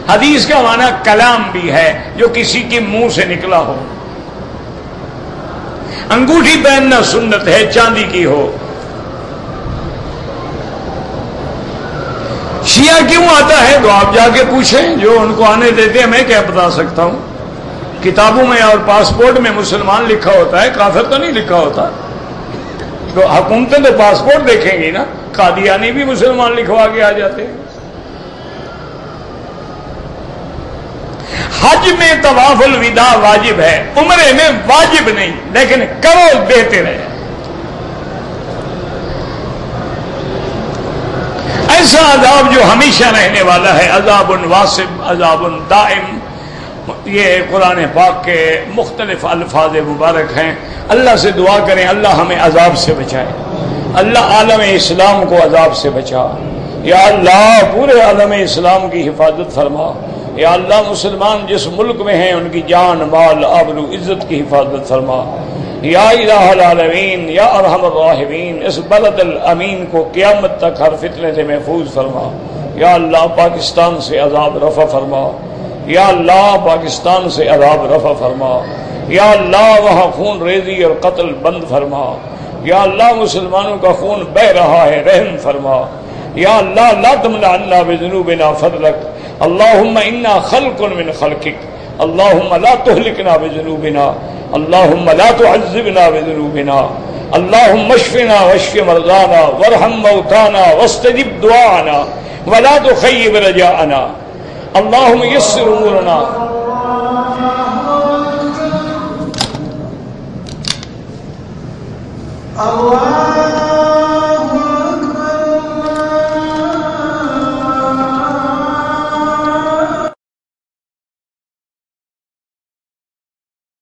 حدیث کا معنی کلام بھی ہے جو کسی کے منہ سے نکلا ہو۔ انگوٹھی پہننا سنت ہے، چاندی کی ہو۔ شیعہ کیوں آتا ہے تو آپ جا کے پوچھیں، جو ان کو آنے دیتے ہیں، میں کیا بتا سکتا ہوں۔ کتابوں میں اور پاسپورٹ میں مسلمان لکھا ہوتا ہے، کافر تو نہیں لکھا ہوتا۔ تو حکومتیں تو پاسپورٹ دیکھیں گی نا، قادیانی بھی مسلمان لکھوا کے آ جاتے ہیں۔ حج میں طواف الوداع واجب ہے، عمرے میں واجب نہیں، لیکن کرو بہتر ہے۔ ایسا عذاب جو ہمیشہ رہنے والا ہے، عذاب واصب، عذاب دائم، یہ قرآن پاک کے مختلف الفاظ مبارک ہیں۔ اللہ سے دعا کریں اللہ ہمیں عذاب سے بچائے، اللہ عالم اسلام کو عذاب سے بچا، یا اللہ پورے عالم اسلام کی حفاظت فرما، یا اللہ مسلمان جس ملک میں ہیں ان کی جان مال آبرو عزت کی حفاظت فرما، یا الہ العالمین یا ارحم الراحمین اس بلد الامین کو قیامت تک ہر فتنے سے محفوظ فرما. یا اللہ پاکستان سے عذاب رفع فرما. یا اللہ پاکستان سے عذاب رفع فرما. یا اللہ وہاں خون ریزی اور قتل بند فرما. یا اللہ مسلمانوں کا خون بہہ رہا ہے رحم فرما. یا اللہ لا تمنع عنا بذنوبنا فضلک. اللہم انا خلق من خلقک. اللہم لا تہلکنا بذنوبنا. اللہم لا تعذبنا بذنوبنا. اللہم اشفنا واشف مرضانا وارحم موتانا واستجب دعانا ولا تخيب رجاءنا. اللهم يسر امورنا. Allah